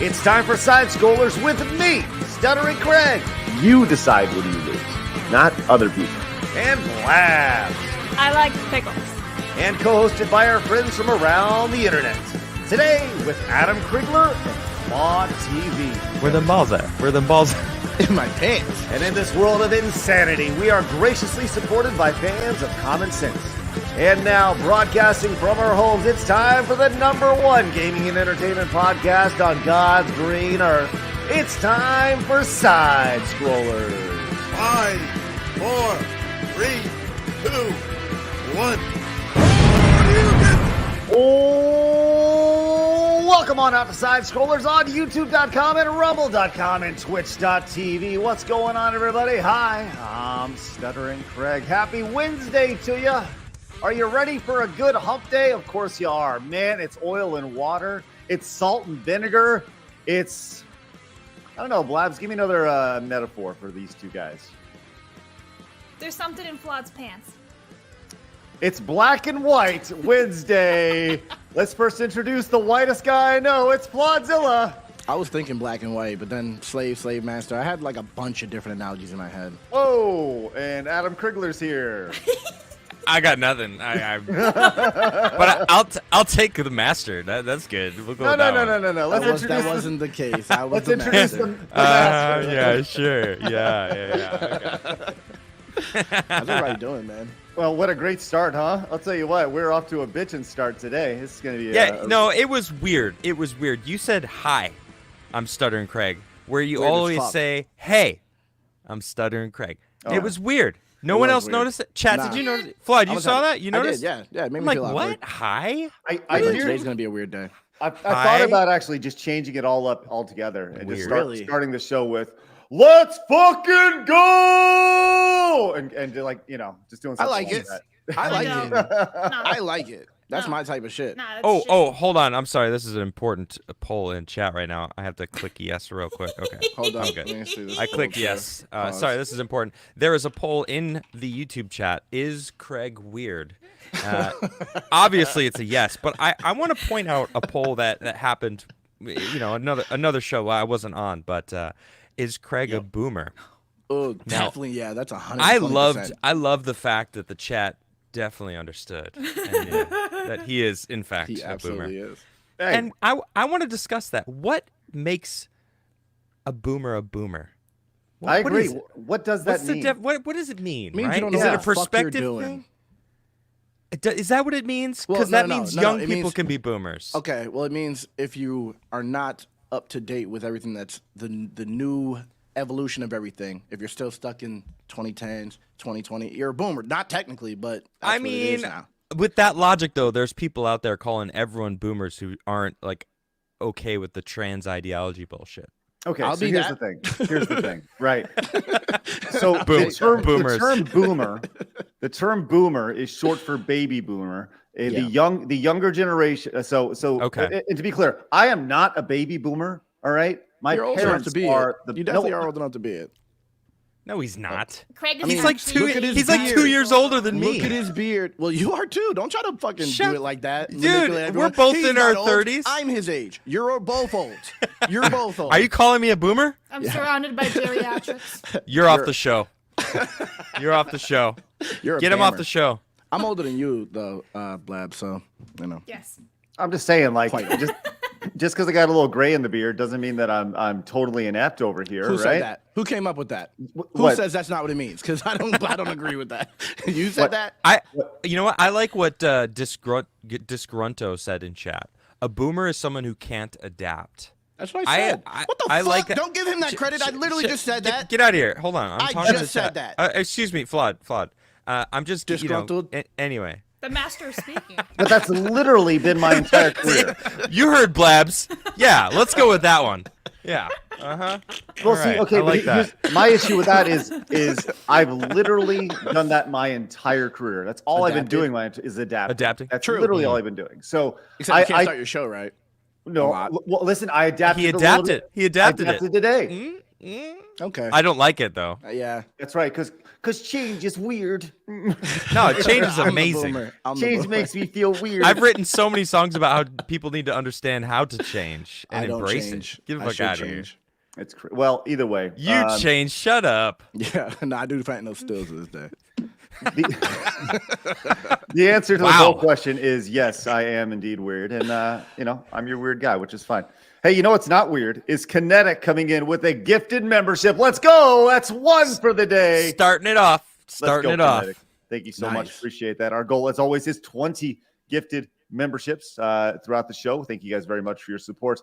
It's time for Side Scrollers with me, Stuttering Craig. You decide when you lose, not other people. And Blabs. I like pickles. And co-hosted by our friends from around the internet. Today with Adam Krigler and Claude TV. Where the balls at? Where the balls at? In my pants. And in this world of insanity, we are graciously supported by fans of common sense. And now, broadcasting from our homes, it's time for the #1 gaming and entertainment podcast on God's green earth. It's time for Side Scrollers. 5, 4, 3, 2, 1. Oh, welcome on out to Side Scrollers on YouTube.com and Rumble.com and Twitch.tv. What's going on, everybody? Hi, I'm Stuttering Craig. Happy Wednesday to you. Are you ready for a good hump day? Of course you are. Man, it's oil and water. It's salt and vinegar. It's, I don't know, Blabs, give me another metaphor for these two guys. There's something in Flood's pants. It's black and white Wednesday. Let's first introduce the whitest guy I know. It's Flodzilla. I was thinking black and white, but then slave master. I had like a bunch of different analogies in my head. Whoa, and Adam Krigler's here. I got nothing. But I'll take the master. That's good. We'll go No. That wasn't the case. I was Let's the introduce master. the master. Yeah, sure. Yeah. Okay. How's everybody doing, man? Well, what a great start, huh? I'll tell you what, we're off to a bitchin' start today. This is going to be it was weird. You said, hi, I'm Stuttering Craig, where you Weird as always fuck. say, hey, I'm Stuttering Craig. Oh. It was weird. No one else weird. noticed it? Chat, Nah. did you notice it? Floyd, you I was saw having- that? You noticed? I did, yeah. It made I'm me like, feel what? awkward. Hi? I Today's hear, going to be a weird day. I thought Hi. about actually just changing it all up altogether and just Weird. starting the show with, let's fucking go! And like, just doing I something like it. that. I like No. it. No. I like it. That's No. my type of shit. Nah, that's shit. Hold on. I'm sorry. This is an important poll in chat right now. I have to click yes real quick. Okay. Hold on. I'm good. Let me see this I clicked poll yes. here. Pause. Sorry, this is important. There is a poll in the YouTube chat. Is Craig weird? Obviously, it's a yes. But I want to point out a poll that happened. Another show I wasn't on. But is Craig a boomer? Oh, Now, definitely, yeah. That's 100%. I love the fact that the chat definitely understood and knew that he is in fact He a boomer. absolutely is. Hey, And I want to discuss that. What makes a boomer a boomer? I What agree. is it? What does that What's the mean? what does it mean? It means right? you don't Is know it a what the fuck you're perspective doing. thing? Is that what it means? Well, Because no, that no, means no, young it people means- can be boomers. Okay, well, it means if you are not up to date with everything that's the new evolution of everything, if you're still stuck in 2010s, 2020, you're a boomer. Not technically, but that's I what it is mean, now. with that logic though, there's people out there calling everyone boomers who aren't like okay with the trans ideology bullshit. Okay, I'll so be here's that. the thing. Here's the thing. Right. So Boomers. the term boomer is short for baby boomer. The Yeah. younger generation. So Okay. And to be clear, I am not a baby boomer. All right. My You're old enough parents to be are it. You definitely are old enough to be it. No, he's not. Craig is I mean, He's like actually- two. look at his He's like beard. 2 years older than me. Look at his beard. Well, you are too. Don't try to fucking Shut- do it like that. Dude, Manipulate we're everyone. both He's in our not old. 30s. I'm his age. You're both old. You're both old. Are you calling me a boomer? I'm surrounded by geriatrics. You're off the show. You're off the show. You're a Get him off bammer. the show. I'm older than you, though, Blab. So Yes. I'm just saying, like, Quite. just because I got a little gray in the beard doesn't mean that I'm totally inept over here, Who right? said that? Who came up with that? Who what? says that's not what it means? Because I don't agree with that. You said What? that? You know what? I like what Disgrunto said in chat. A boomer is someone who can't adapt. That's what I said. What the fuck? like that. Don't give him that credit. I literally just said that. Get out of here. Hold on. I'm I talking just to chat. said that. Excuse me, Flawed. I'm just Disgruntled? Anyway. The master is speaking. But that's literally been my entire career. You heard Blabs. Yeah, let's go with that one. Yeah. Uh-huh. Well, All see, right, okay, I but like that. my issue with that is I've literally done that my entire career. That's all I've been Adapted. doing is adapting. Adapting. That's True. literally all I've been doing. So Except you can't start your show, right? no. lot. Well, listen, I adapted. He a little adapted. bit. He adapted I it. adapted today. Mm? Okay. I don't like it though. Yeah. That's right, because change is weird. No, change is I'm the amazing. boomer. I'm the Change boomer. makes me feel weird. I've written so many songs about how people need to understand how to change and I don't embrace change. it. Get the I fuck should out of here. change. It's well, either way. You change. Shut up. Yeah. No, I do find no stills to this day. The answer to the Wow. whole question is yes, I am indeed weird, and I'm your weird guy, which is fine. Hey, you know what's not weird is Kinetic coming in with a gifted membership. Let's go. That's one for the day. Starting it off. Let's Starting go, it off. Kinetic. Thank you so Nice. much. Appreciate that. Our goal, as always, is 20 gifted memberships throughout the show. Thank you guys very much for your support.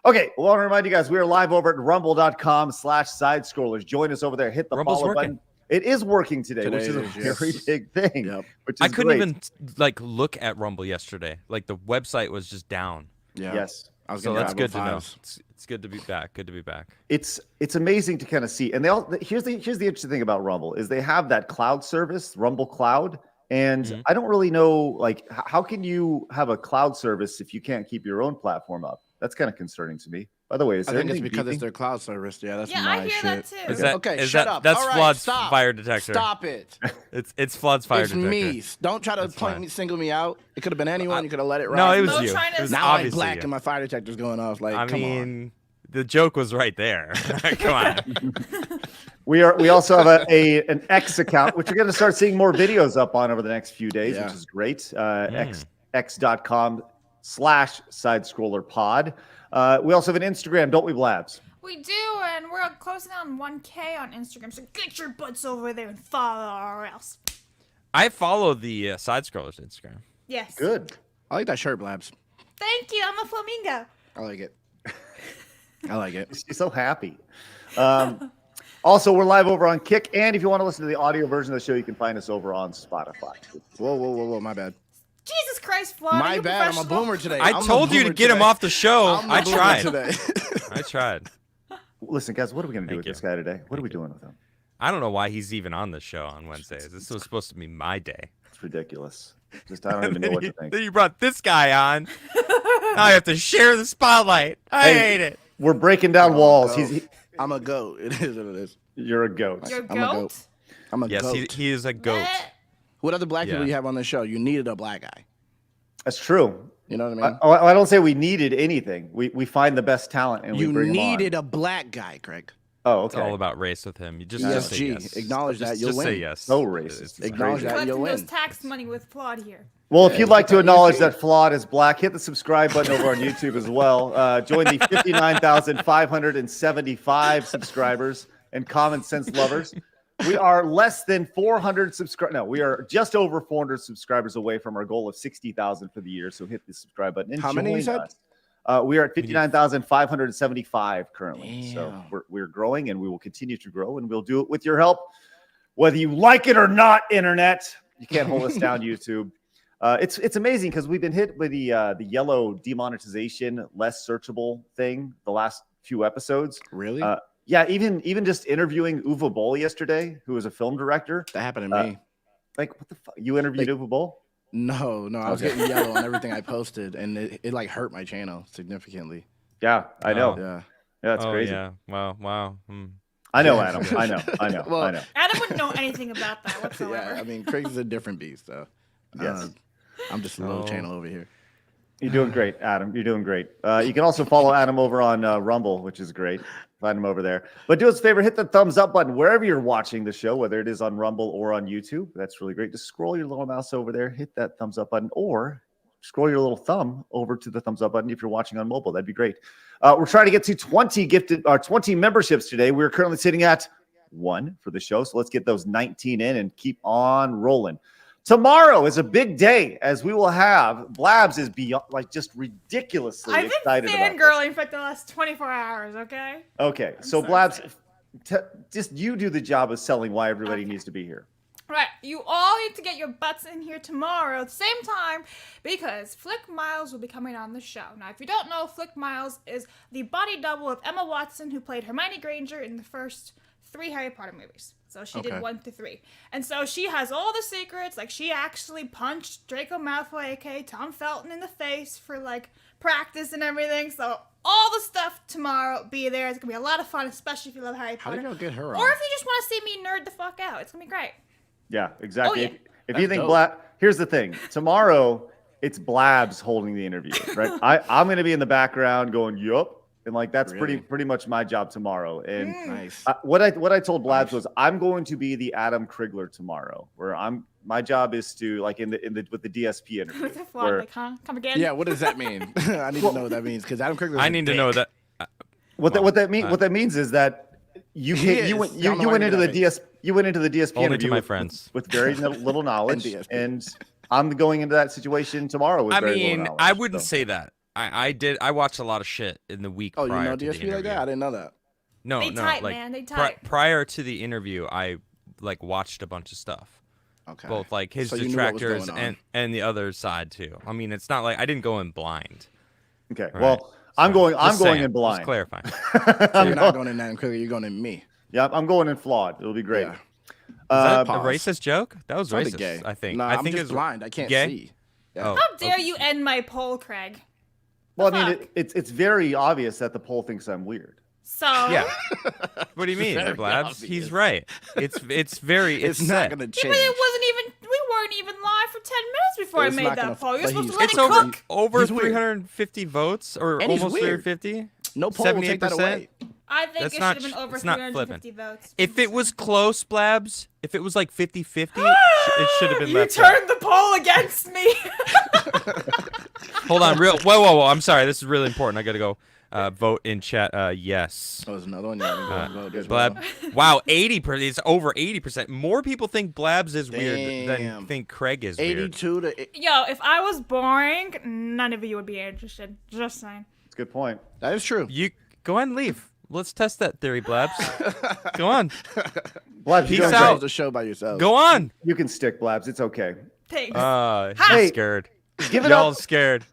Okay, well, I want to remind you guys, we are live over at rumble.com/sidescrollers. Join us over there. Hit the Rumble's follow working. button. It is working today, which is Today a it is, very yes. big thing. Yep. Which is I couldn't great. even look at Rumble yesterday. Like the website was just down. Yeah. Yes. I was So gonna that's grab good to know. files. It's good to be back. Good to be back. It's amazing to kind of see. And here's the interesting thing about Rumble is they have that cloud service, Rumble Cloud. And I don't really know, how can you have a cloud service if you can't keep your own platform up? That's kind of concerning to me. By the way, is I there think it's anything because it's beeping? their cloud service. Yeah, that's Yeah, my I hear shit. that too. Is that, Okay, is shut that, up. That's All right, Flood's stop. fire detector. Stop it. It's Flood's fire It's detector. me. Don't try to That's fine. single me out. It could have been anyone. You could have let it ride. No, it was No you. trying to- It was Now I'm obviously black you. and my fire detector's going off. Like, I come on. mean, the joke was right there. Come on. We also have an X account, which you're going to start seeing more videos up on over the next few days, Yeah. which is great. x.com/sidescrollerpod. We also have an Instagram, don't we, Blabs? We do, and we're closing on 1K on Instagram, so get your butts over there and follow or else. I follow the Side Scrollers Instagram. Yes. Good. I like that shirt, Blabs. Thank you. I'm a flamingo. I like it. I like it. She's so happy. Also, we're live over on Kick, and if you want to listen to the audio version of the show, you can find us over on Spotify. Whoa. My bad. Jesus Christ, Flaw. My bad. I'm a boomer today. I I'm the told you to boomer get him today. off the show. I'm the I boomer tried. today. I tried. Listen, guys, what are we going to do Thank with you. this guy today? What are we doing with him? I don't know why he's even on the show on Wednesdays. This was supposed to be my day. It's ridiculous. Just I don't even know what to think. Then you brought this guy on. Now I have to share the spotlight. I Hey. hate it. We're breaking down walls. I'm a goat. It is what it is. You're a goat. Your I'm a goat? goat. I'm a Yes, goat. he is a goat. Meh. What other black people Yeah. you have on the show? You needed a black guy. That's true. You know what I mean? I don't say we needed anything. We find the best talent and You we bring needed him a black guy, Craig. on. Oh, It's okay. all about race with him. You just say ESG. yes. Acknowledge that, you'll just say win. yes. So racist. It's Acknowledge crazy. that. You'll Collecting those win. tax money with Flawed here. Well, if you'd like to that acknowledge easy. that Flawed is black, hit the subscribe button over on YouTube as well. Join the 59,575 subscribers and common sense lovers. We are less than 400 subscribers. No, we are just over 400 subscribers away from our goal of 60,000 for the year. So hit the subscribe button. And How many you join said? us. We are at 59,575 currently. So Damn. we're growing and we will continue to grow and we'll do it with your help. Whether you like it or not, internet, you can't hold us down, YouTube. It's amazing because we've been hit with the yellow demonetization, less searchable thing the last few episodes. Really? Yeah, even just interviewing Uwe Boll yesterday, who is a film director. that happened to me. Like, what the fuck? You interviewed Uwe Boll? No, I was Okay. getting yellow on everything I posted, and it like hurt my channel significantly. Yeah, I know. Yeah. Yeah, that's Oh, crazy. yeah. Wow. Hmm. I know, Yeah. Adam. I know. Well, I know. Adam wouldn't know anything about that whatsoever. Yeah, I mean, Craig's a different beast, though. Yes. I'm just a little Oh. channel over here. You're doing great, Adam. You're doing great. You can also follow Adam over on Rumble, which is great. Find him over there. But do us a favor, hit the thumbs up button wherever you're watching the show, whether it is on Rumble or on YouTube. That's really great. Just scroll your little mouse over there, hit that thumbs up button, or scroll your little thumb over to the thumbs up button if you're watching on mobile. That'd be great. We're trying to get to 20 memberships today. We're currently sitting at 1 for the show. So let's get those 19 in and keep on rolling. Tomorrow is a big day as we will have Blabs is beyond just ridiculously I've excited been about fangirling for like the last 24 hours, okay? this. Okay, so so Blabs, excited. just you do the job of selling why everybody Okay. needs to be here. Right, you all need to get your butts in here tomorrow at the same time because Flick Miles will be coming on the show. Now, if you don't know, Flick Miles is the body double of Emma Watson, who played Hermione Granger in the first 3 Harry Potter movies. So she Okay. did 1 to 3. And so she has all the secrets. Like, she actually punched Draco Malfoy, aka Tom Felton, in the face for, like, practice and everything. So all the stuff tomorrow, be there. It's going to be a lot of fun, especially if you love Harry How Potter. did y'all get her on? Or if you just want to see me nerd the fuck out. It's going to be great. Yeah, exactly. Oh, yeah. If you That's think dope. here's the thing. Tomorrow, it's Blabs holding the interview, right? I'm going to be in the background going, yup. And like that's Really? pretty much my job tomorrow. And Nice. what I told Blabs was I'm going to be the Adam Krigler tomorrow, where my job is to like in the with the DSP interview. With the flop, where, like, huh? Come again? Yeah, what does that mean? I need to know what that means because Adam Krigler. I need to know that. what that means is that you went into the DSP Only to interview my with, friends. with very little knowledge, DSP. and I'm going into that situation tomorrow with I very little mean, knowledge. I wouldn't so. say that. I watched a lot of shit in the week Oh, you prior know to the DSP interview. like that? I didn't know that. No, They no, tight, like man. They tight. prior to the interview, I like watched a bunch of stuff. Okay. Both like his So you knew what was detractors going on. and the other side too. I mean, it's not like I didn't go in blind. Okay, Right. well, I'm going Just saying, in blind. Just clarifying. So you're not going in Adam Krigler. You're going in me. Yeah, I'm going in flawed. It'll be great. Yeah. Is that a pause. racist joke? That was Sounded racist. gay. I think. Nah, I I'm think just it's blind. I can't gay? see. Oh, How dare you end my poll, Craig? Well, The I mean, fuck? it's very obvious that the poll thinks I'm weird. So yeah. What do you mean, Very Blabs? obvious. He's right. It's very It's not set. going to Yeah, change. but it wasn't even. We weren't even live for 10 minutes before It's I not made gonna- that poll. You're but supposed he's- to let It's it over cook. over He's weird. 350 votes, or And he's almost weird. 350. No poll will take that 78%? away. I think That's it should not have been sh- over it's not 350 votes. If it was close, Blabs, if it was like 50-50, it should have been You left. turned the poll against me. Hold on, whoa! I'm sorry. This is really important. I gotta go. Vote in chat. Yes. Oh, there's another one. Yeah, we can go and vote as Blab. well. Wow, 80%. It's over 80%. More people think Blabs is weird than Damn. think Craig is weird. 82 to. Yo, if I was boring, none of you would be interested. Just saying. It's a good point. That is true. You go ahead and leave. Let's test that theory, Blabs. Go on. Blabs, Peace you, out. can, Yourselves a show by yourselves. Go on. you can stick, Blabs. It's okay. Thanks. He's Hey, scared. Give it Y'all up. scared.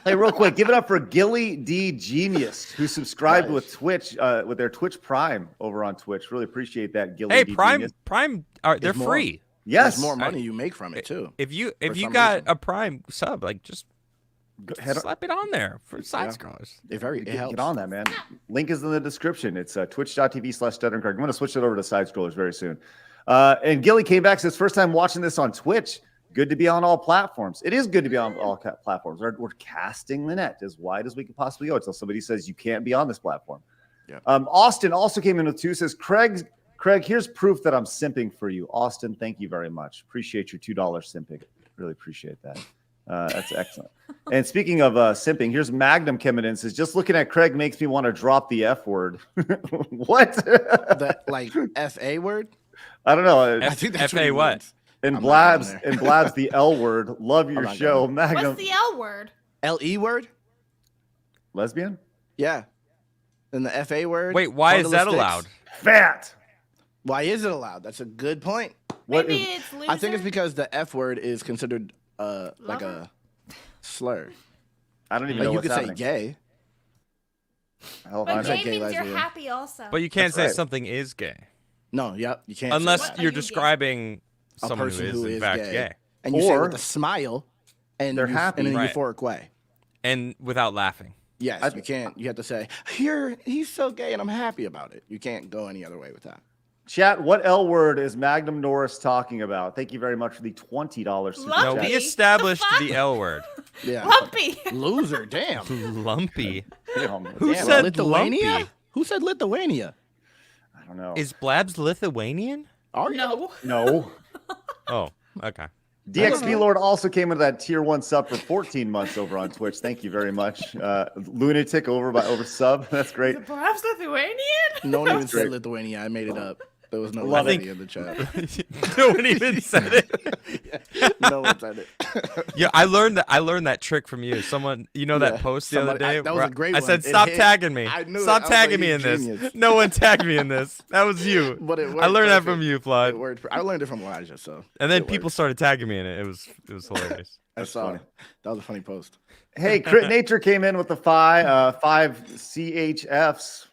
Hey, real quick, give it up for Gilly D Genius, who subscribed Nice. with Twitch, with their Twitch Prime over on Twitch. Really appreciate that, Gilly Hey, D Prime, Genius. they're more. free. Yes. There's more money you make from it too. If you For some got reason. a Prime sub, like just Head, slap it on there for side Yeah. scrollers. It helps. get on that, man. Link is in the description. It's twitch.tv/StutterandCraig. I'm going to switch it over to side scrollers very soon. And Gilly came back, says, first time watching this on Twitch. Good to be on all platforms. It is good to be on all platforms. We're casting the net as wide as we could possibly go until somebody says you can't be on this platform. Yeah. Austin also came in with 2, says, Craig, here's proof that I'm simping for you. Austin, thank you very much. Appreciate your $2 simping. Really appreciate that. That's excellent. And speaking of simping, here's Magnum coming in and says, just looking at Craig makes me want to drop the F word. What? That like FA word. I don't know. I think that's FA he what? means. And I'm not Blabs going and Blabs the L word. Love your not show, going Magnum. What's the L word? LE word. Lesbian? Yeah. And the FA word. Wait, why is that bundle of allowed? sticks. Fat. Why is it allowed? That's a good point. What Maybe is- it's loser. I think it's because the F word is considered like Lover? a slur. I don't even Like know you what's could say happening. gay. Hell if I But know. gay gay means you're lesbian. happy also. But you can't That's say right. something is gay No, yep, you can't. say unless that. Are you're you gay? describing a someone person who is in fact gay. and you say it Or with a smile, and they're happy. in a Right. euphoric way. And without laughing. Yes, you can't. You have to say, he's so gay, and I'm happy about it. You can't go any other way with that. Chat, what L word is Magnum Norris talking about? Thank you very much for the $20 super Love No, chat. we The established fuck? the L word. Yeah. Lumpy. Loser, damn. Lumpy. Who Damn, said Lithuania? lumpy? Who said Lithuania? I don't know. Is Blabs Lithuanian? Are you? No. No. Oh, okay. DXP Lord also came into that tier 1 sub for 14 months over on Twitch. Thank you very much. Lunatic over sub. That's great. Perhaps Lithuanian? No one even great. said Lithuania. I made it up. There was no Love Lithuania in the chat. No one even said it. No one said it. Yeah, I learned that trick from you. Someone, you know that Yeah, post the other somebody- day. that was where a great I one. said, It "Stop hit. tagging me. I knew it. Stop I was tagging like, me you in this." genius. No one tagged me in this. That was you. But it I worked learned that perfect. from you, It Flood. worked. I learned it from Elijah, so. And then it people worked. started tagging me in it. It was hilarious. I saw funny. it. That was a funny post. Hey, Crit Nature came in with the five CHFs.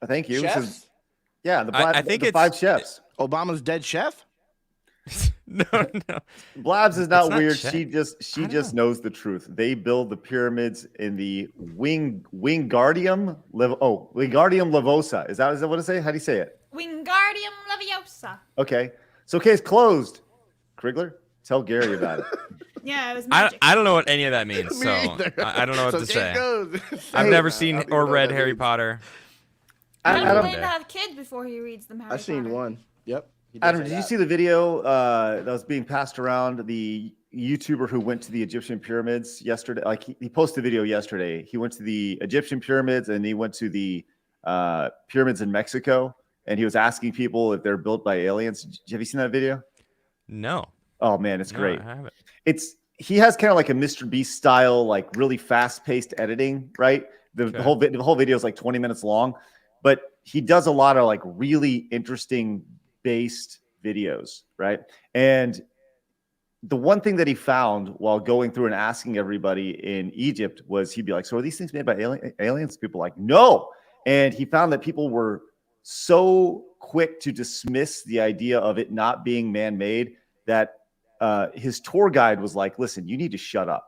Thank you. This is- Chefs? Yeah, I think the it's 5 chefs. Obama's dead chef? no. Blabs is not It's not weird. chef. She I don't just know. knows the truth. They build the pyramids in the Wingardium Leviosa. Is that what it say? How do you say it? Wingardium Leviosa. Okay. So case closed. Krigler, tell Gary about it. Yeah, it was magic. I don't know what any of that means, Me so either. I don't know what So to case say. goes. I've Hey, never I seen don't even or know read what that Harry means. Potter. Adam Adam, claimed to have kids before he reads them. Harry I've seen Potter. one. Yep. he did Adam, say did you that. see the video that was being passed around? The YouTuber who went to the Egyptian pyramids yesterday. Like he posted a video yesterday. He went to the Egyptian pyramids and he went to the pyramids in Mexico, and he was asking people if they're built by aliens. Have you seen that video? No. Oh man, it's No, great. I haven't. He has kind of like a Mr. Beast style, like really fast paced editing, right? The whole video is like 20 minutes long, but he does a lot of like really interesting based videos, right? And the one thing that he found while going through and asking everybody in Egypt was he'd be like, "So are these things made by aliens?" People were like, "No." And he found that people were so quick to dismiss the idea of it not being man-made that his tour guide was like, "Listen, you need to shut up.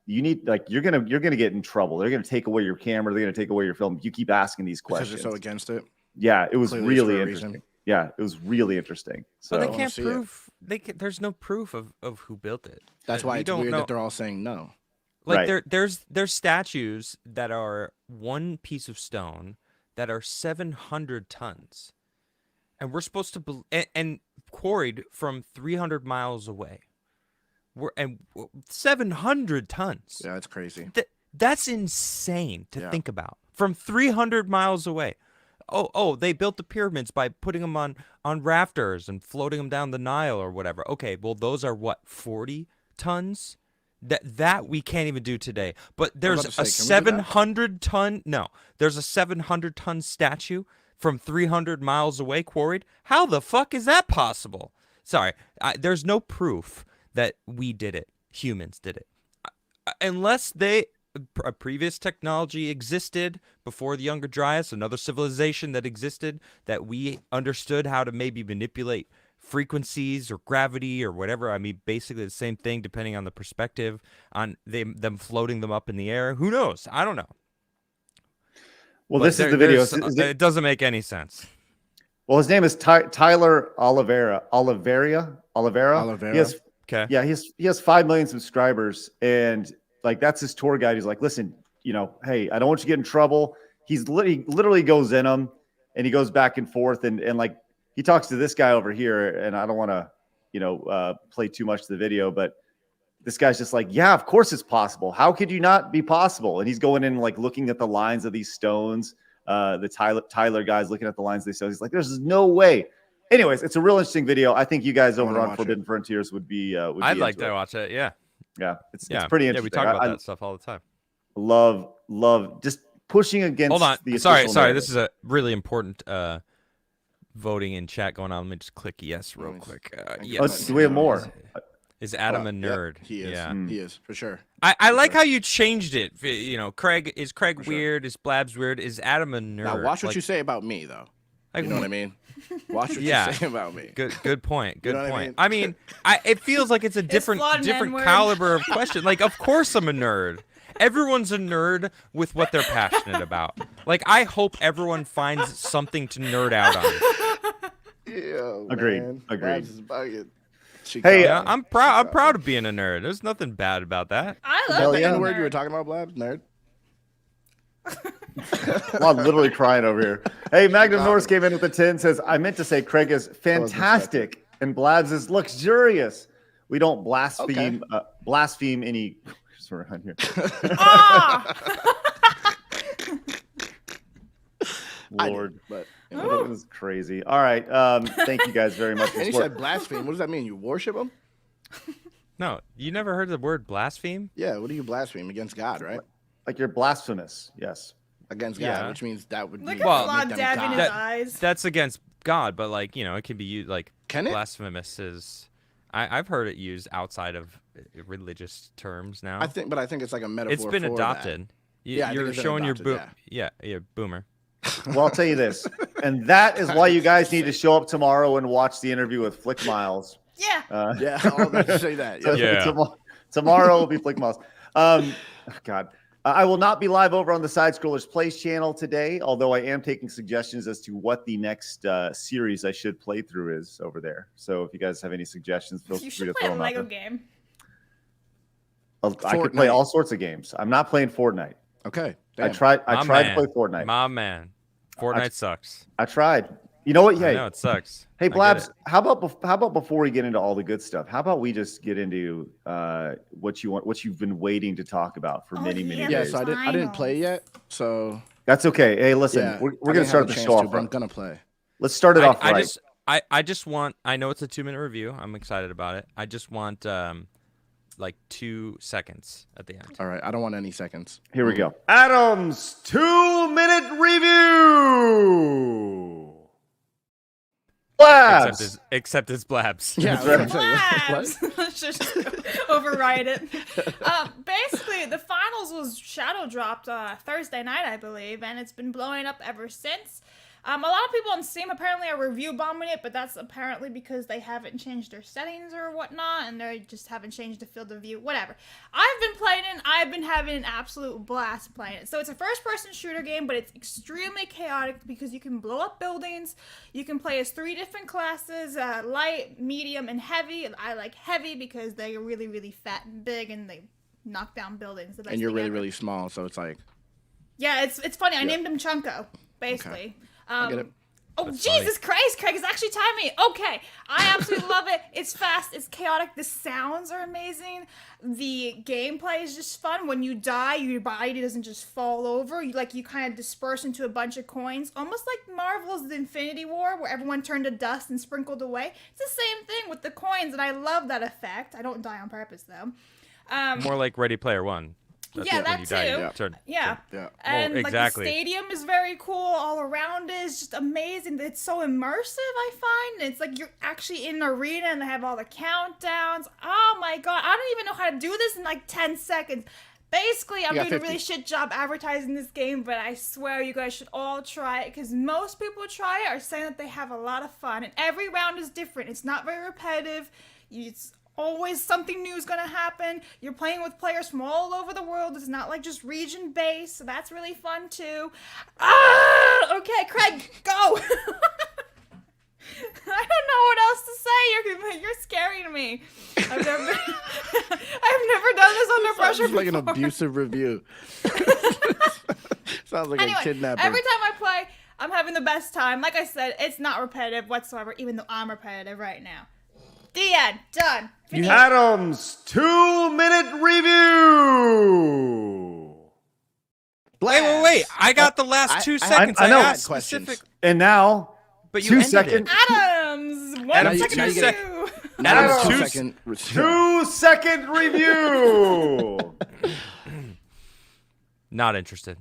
You need you're gonna get in trouble. They're gonna take away your camera. They're gonna take away your film. You keep asking these Because questions." you're so against it. Yeah, it was Clearly it's for really a interesting. reason. Yeah, it was really interesting. So But they wanna can't see it. prove. There's no proof of who built it. That's why We it's don't weird know. that they're all saying no. Like Right. there's statues that are one piece of stone that are 700 tons, and we're supposed to and quarried from 300 miles away. 700 tons. Yeah, it's crazy. That's insane to Yeah. think about. From 300 miles away. Oh, they built the pyramids by putting them on rafters and floating them down the Nile or whatever. Okay, well those are what, 40 tons? That we can't even do today. But there's about to a say, can we do that? 700-ton there's a 700-ton statue from 300 miles away quarried. How the fuck is that possible? Sorry, there's no proof that we did it. Humans did it. Unless a previous technology existed before the Younger Dryas, another civilization that existed that we understood how to maybe manipulate frequencies or gravity or whatever. I mean, basically the same thing depending on the perspective on them floating them up in the air. Who knows? I don't know. well, But this is the video. it doesn't make any sense. Well, his name is Tyler Oliveira. Oliveira. He has, Okay. yeah, he has 5 million subscribers, and like that's his tour guide. He's like, "Listen, hey, I don't want you to get in trouble." He literally goes in them, and he goes back and forth, and like he talks to this guy over here, and I don't want to, play too much to the video, but this guy's just like, "Yeah, of course it's possible. How could you not be possible?" And he's going in and like looking at the lines of these stones. The Tyler guy's looking at the lines they stones. He's like, "There's no way." Anyways, it's a real interesting video. I think you guys over on Forbidden Frontiers would be. I'd like to watch it. Yeah. Yeah, it's pretty interesting. Yeah, we talk about that stuff all the time. Love just pushing against. Hold on. The Sorry. official narrative. This is a really important voting in chat going on. Let me just click yes real Nice. quick. Oh, Yes. do we have more? Is Adam a Yep, nerd? he is. Yeah. He is for sure. I like sure. how you changed it. Craig is sure. weird? Is Blabs weird? Is Adam a nerd? Now watch what Like- you say about me, though. like, You know what I mean? Watch what Yeah. you say about me. Good point. Good know what I point. mean? I mean, it feels like it's a different flawed, different N-word. caliber of question. Like, of course I'm a nerd. Everyone's a nerd with what they're passionate about. Like, I hope everyone finds something to nerd out on. Yeah, Agreed, man. agreed. Babs is bugging. She Hey, got Yeah, me. I'm proud of being a nerd. There's nothing bad about that. I Is that love the that N-word you were nerd. talking about, Blabs? Nerd? I'm literally crying over here. Hey, Magnum Norris came in with a 10. Says, "I meant to say Craig is fantastic and Blabs is luxurious. We don't blaspheme any." Just around here. Ah! Lord, But this is crazy. All right, thank you guys very much. for and he support. said blaspheme. What does that mean? You worship him? No, you never heard the word blaspheme? Yeah. What do you blaspheme against God? Right? Like you're blasphemous. Yes. Against God, Yeah. which means that would Look be at Well, flawed make them dad in his God. eyes. That's against God, but like, it can be used like Can it? blasphemous is I've heard it used outside of religious terms now. I think it's like a metaphor. it's been for adopted. Yeah, I think You're it's been showing adopted, your yeah, boomer. Well, I'll tell you this, and that is why you guys need to show up tomorrow and watch the interview with Flick Miles. Yeah. Yeah, I'll let you say that. So Yeah. tomorrow will be Flick Miles. God. I will not be live over on the Side Scrollers Plays channel today, although I am taking suggestions as to what the next series I should play through is over there. So if you guys have any suggestions, feel You free to should play throw a them out Lego there. game. I could play all sorts of games. I'm not playing Fortnite. Okay. I Damn. tried to play Fortnite. My man. Fortnite sucks. I tried. You know what? I Hey, know it sucks. hey, I get Blabs. it. How about before we get into all the good stuff? How about we just get into what you've been waiting to talk about for many yeah. Yeah, days? so I didn't play yet. So That's okay. Hey, listen, yeah, we're I gonna didn't start have a the chance show to, off. but I'm Right. gonna play. Let's start it off right. I just want. I know it's a 2-minute review. I'm excited about it. I just want like 2 seconds at the end. All right, I don't want any seconds. Here we go. Adam's 2-minute review. Blabs. Except it's Blabs. Yeah, That's right. I was gonna say, Blabs. Let's just override it. Basically, the finals was shadow dropped Thursday night, I believe, and it's been blowing up ever since. A lot of people on Steam apparently are review bombing it, but that's apparently because they haven't changed their settings or whatnot, and they just haven't changed the field of view, whatever. I've been playing it, I've been having an absolute blast playing it. So it's a first-person shooter game, but it's extremely chaotic because you can blow up buildings. You can play as 3 different classes, light, medium, and heavy. I like heavy because they're really, really fat and big, and they knock down buildings. The best and you're thing really, ever. really small, so it's like. Yeah, it's funny. I named him Chunko, basically. Okay. I get it. Oh, That's Jesus Christ, Craig is actually timing me. Okay, I absolutely love it. It's fast, it's chaotic, the sounds are amazing. The gameplay is just fun. When you die, your body doesn't just fall over. You kind of disperse into a bunch of coins, almost like Marvel's The Infinity War, where everyone turned to dust and sprinkled away. It's the same thing with the coins, and I love that effect. I don't die on purpose, though. More like Ready Player One. That's Yeah, when that you die, you too. turn- Yeah. Yeah. And Well, exactly. like the stadium is very cool. All around it is just amazing. It's so immersive, I find. It's like you're actually in an arena and they have all the countdowns. Oh my god, I don't even know how to do this in like 10 seconds. Basically, I'm You got doing a 50. really shit job advertising this game, but I swear you guys should all try it because most people who try it are saying that they have a lot of fun. And every round is different. It's not very repetitive. It's always something new is going to happen. You're playing with players from all over the world. It's not like just region based, so that's really fun too. Okay, Craig, go. I don't know what else to say. You're scaring me. I've never done this under pressure Sounds like an before. abusive review. Sounds like Anyway, a kidnapping. every time I play, I'm having the best time. Like I said, it's not repetitive whatsoever, even though I'm repetitive right now. The end. Done. Adam's 2-minute review. Wait. I got the last 2 seconds. I know. asked Questions. specific. And now, But you 2 ended seconds. it. Adams. Adam, 1 you second get- review. Now it's Adam. 2 second. 2-second review. Not interested.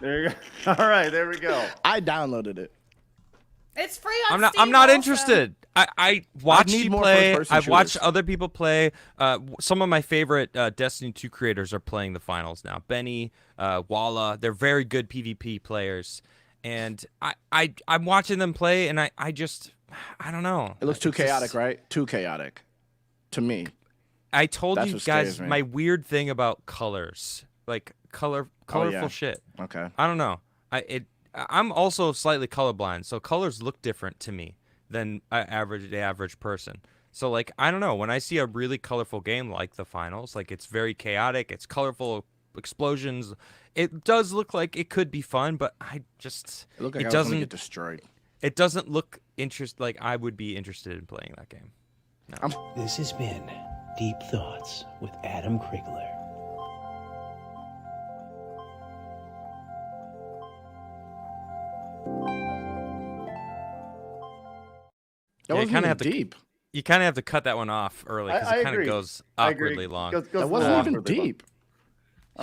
There you go. All right, there we go. I downloaded it. It's free on I'm Steam not also. interested. I watch need you more play. first-person I've watched shooters. other people play. Some of my favorite Destiny 2 creators are playing the finals now. Benny, Walla, they're very good PvP players, and I'm watching them play, and I don't know. It looks too It's just- chaotic, right? Too chaotic. To me. I told That's you what guys scares me. my weird thing about colors, like colorful yeah. shit. Okay. I don't know. I'm also slightly colorblind, so colors look different to me than the average person. So like I don't know, when I see a really colorful game like the finals, like it's very chaotic, it's colorful explosions, it does look like it could be fun, but I just It looked like it I was gonna doesn't get destroyed. it doesn't look like I would be interested in playing that game. This has been Deep Thoughts with Adam Krigler. That Yeah, you wasn't kinda even have to- deep. You kind of have to cut that one off early because I it kind of agree. goes I agree. awkwardly long. Goes That a wasn't little even awkwardly long. deep.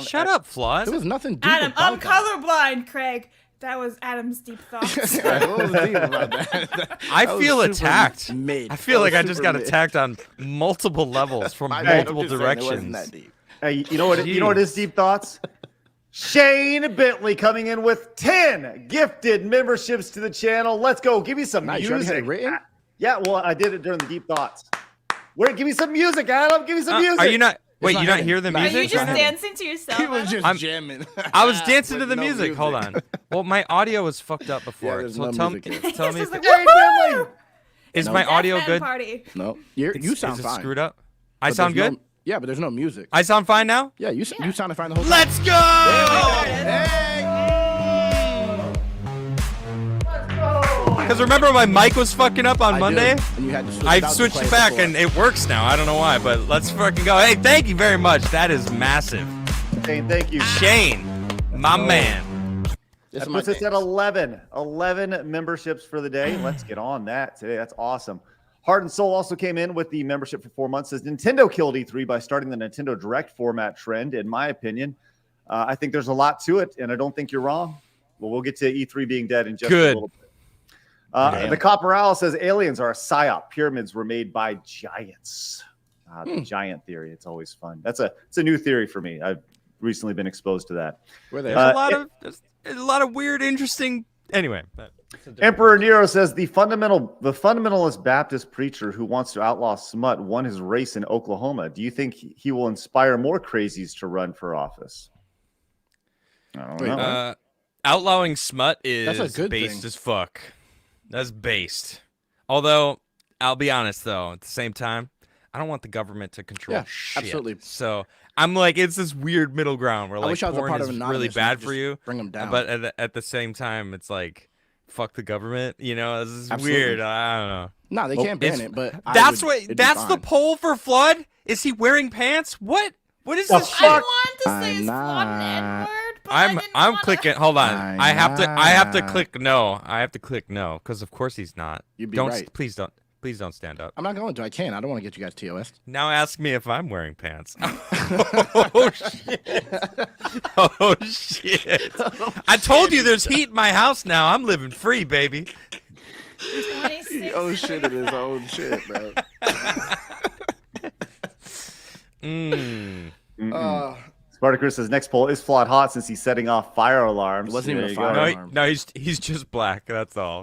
Shut up, Flaws. There was nothing deep Adam, I'm about that. colorblind, Craig. That was Adam's deep thoughts. What was deep about that? I That was feel super attacked. mid. I feel That like was I just super got mid. attacked on multiple levels from I know, I'm multiple just saying, it wasn't directions. that deep. Hey, you know what? You know what is deep thoughts? Shane Bentley coming in with 10 gifted memberships to the channel. Let's go. Give me some Nice. You already had music. it written? Yeah, well, I did it during the deep thoughts. Give me some music, Adam. Give me some music. Are you not? Wait, not you not hitting. hear the Are Are music? you just Right. dancing to yourself? He was Adam? just I'm- jamming. I was dancing to With the no music. Hold on. Well, my audio was fucked up before. there's so no tell music me, here. tell me, This is if like, it- Shane Bentley. is No. my Death audio Man good? Party. No, you Is sound it fine. screwed up? I But sound there's good. no- yeah, but there's no music. I sound fine now. Yeah, you sounded fine the whole time. Let's go! Because remember my mic was fucking up on I Monday? did, and you had to switch it I've out to switched play it back before. and it works now. I don't know why, but let's fucking go. Hey, thank you very much. That is massive. Shane, thank you. Shane, my man. This That is my puts us dance. at 11. 11 memberships for the day. Let's get on that today. That's awesome. Heart and Soul also came in with the membership for 4 months. Says Nintendo killed E3 by starting the Nintendo Direct format trend, in my opinion. I think there's a lot to it, and I don't think you're wrong. Well, we'll get to E3 being dead in just a Good. little bit. The Copper Owl says aliens are a psyop. Pyramids were made by giants. The giant theory. It's always fun. It's a new theory for me. I've recently been exposed to that. Where they There's at? there's a lot of weird, interesting. Anyway, Emperor Nero says the fundamentalist Baptist preacher who wants to outlaw smut won his race in Oklahoma. Do you think he will inspire more crazies to run for office? I don't Wait, know. outlawing smut That's a is good based thing. as fuck. That's based. Although I'll be honest though, at the same time, I don't want the government to control Yeah, shit. absolutely. So I'm like, it's this weird middle ground where I like wish I was a porn part is of really Anonymous and bad just for you, Bring them down. but at the same time, it's like, fuck the government. You know, this is Absolutely. weird. I don't know. no, they can't ban It's- it. But That's the poll for Flood. Is he wearing pants? What is The this I shit? fuck? want to say I'm it's not. one N-word, but I didn't I'm wanna... clicking. Hold on. I'm I have to not. click no. I have to click no because of course he's not. You'd be don't right. please don't stand up. I'm not going to. I can't. I don't want to get you guys TOS. Now ask me if I'm wearing pants. Oh shit. Oh shit. I told you there's heat in my house now. I'm living free, baby. 26. Oh shit! It is own shit, bro. Spartacus says next poll is Flawed hot since he's setting off fire alarms. It wasn't even There a you fire go. No, alarm. no, he's just black. That's all.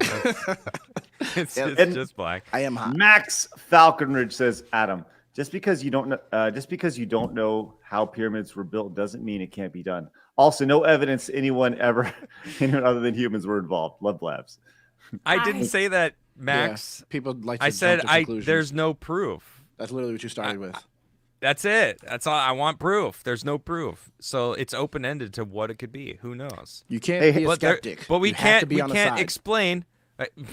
It's and- just black. I am hot. Max Falconridge says, Adam, just because you don't know how pyramids were built doesn't mean it can't be done. Also, no evidence anyone other than humans were involved. Love labs. I didn't say that, Yeah, Max. people like. To I jump said to I. conclusions. There's no proof. That's literally what you started with. That's it. That's all. I want proof. There's no proof, so it's open ended to what it could be. Who knows? You can't Hey, be a But there- skeptic. but we You have can't. to be We on the can't side. explain.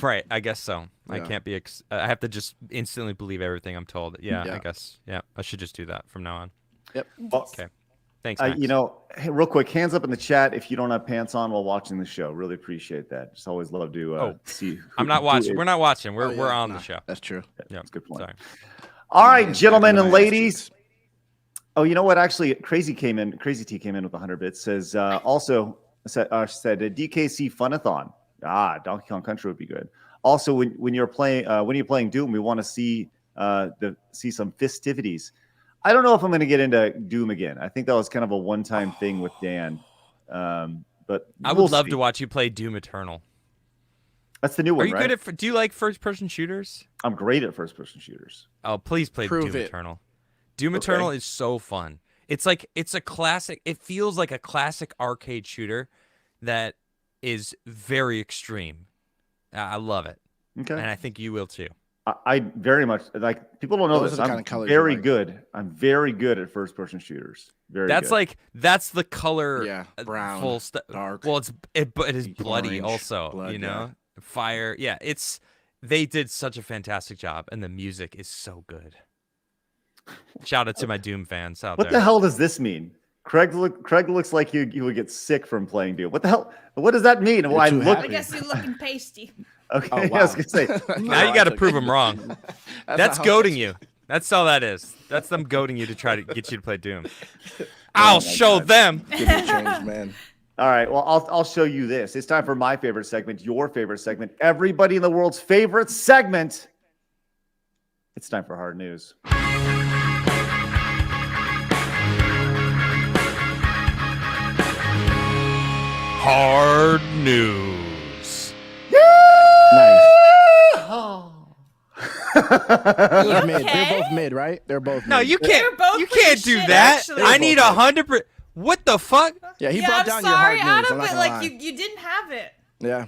Right. I guess so. I Yeah. can't be. I have to just instantly believe everything I'm told. Yeah. Yeah. I guess. Yeah. I should just do that from now on. Yep. Okay. Thanks. Max. Hey, real quick, hands up in the chat if you don't have pants on while watching the show. Really appreciate that. Just always love to see. Who, I'm not who watching. is- We're not watching. We're Oh, yeah, we're on nah, the show. That's true. Yeah. That's a good point. Sorry. All right, It's gentlemen back in and my ass ladies. cheeks. Oh, you know what? Actually, Crazy T came in with 100 bits. Says also said DKC Funathon. Donkey Kong Country would be good. Also, when you're playing Doom, we want to see some festivities. I don't know if I'm going to get into Doom again. I think that was kind of a one-time thing with Dan. But I we'll would love see. to watch you play Doom Eternal. That's the new one, Are you right? good at? Do you like first-person shooters? I'm great at first-person shooters. Oh, please play Prove Doom it. Eternal. Doom Okay. Eternal is so fun. It's a classic. It feels like a classic arcade shooter that is very extreme. I love it, Okay. and I think you will too. I very much like. People don't know Those this. are the I'm kind of colors you very like. good. I'm very good at first-person shooters. Very. That's good. that's the color. Yeah, brown, full dark, Well, but it is bloody orange, also. blood, you know, yeah. fire. Yeah, they did such a fantastic job, and the music is so good. Shout out to my Doom fans out What there. the hell does this mean? Craig looks like he would get sick from playing Doom. What the hell? What does that mean? Well, I too look. I guess you're looking pasty. Okay, Oh, I was wow. gonna say. Now you I got to took prove it. them wrong. That's not how goading it you. That's all that is. That's them goading you to try to get you to play Doom. I'll show them. Give me a change, man. All right. Well, I'll show you this. It's time for my favorite segment, your favorite segment, everybody in the world's favorite segment. It's time for hard news. hard news. Nice. Oh. It was mid. okay? They're both mid, right? They're both mid. No, you They're can't. both You pretty can't do shit, that. actually. I need 100%. What the fuck? Yeah, he Yeah, brought I'm down sorry, your hard news. Adam, I'm not but gonna like lie. you didn't have it. Yeah.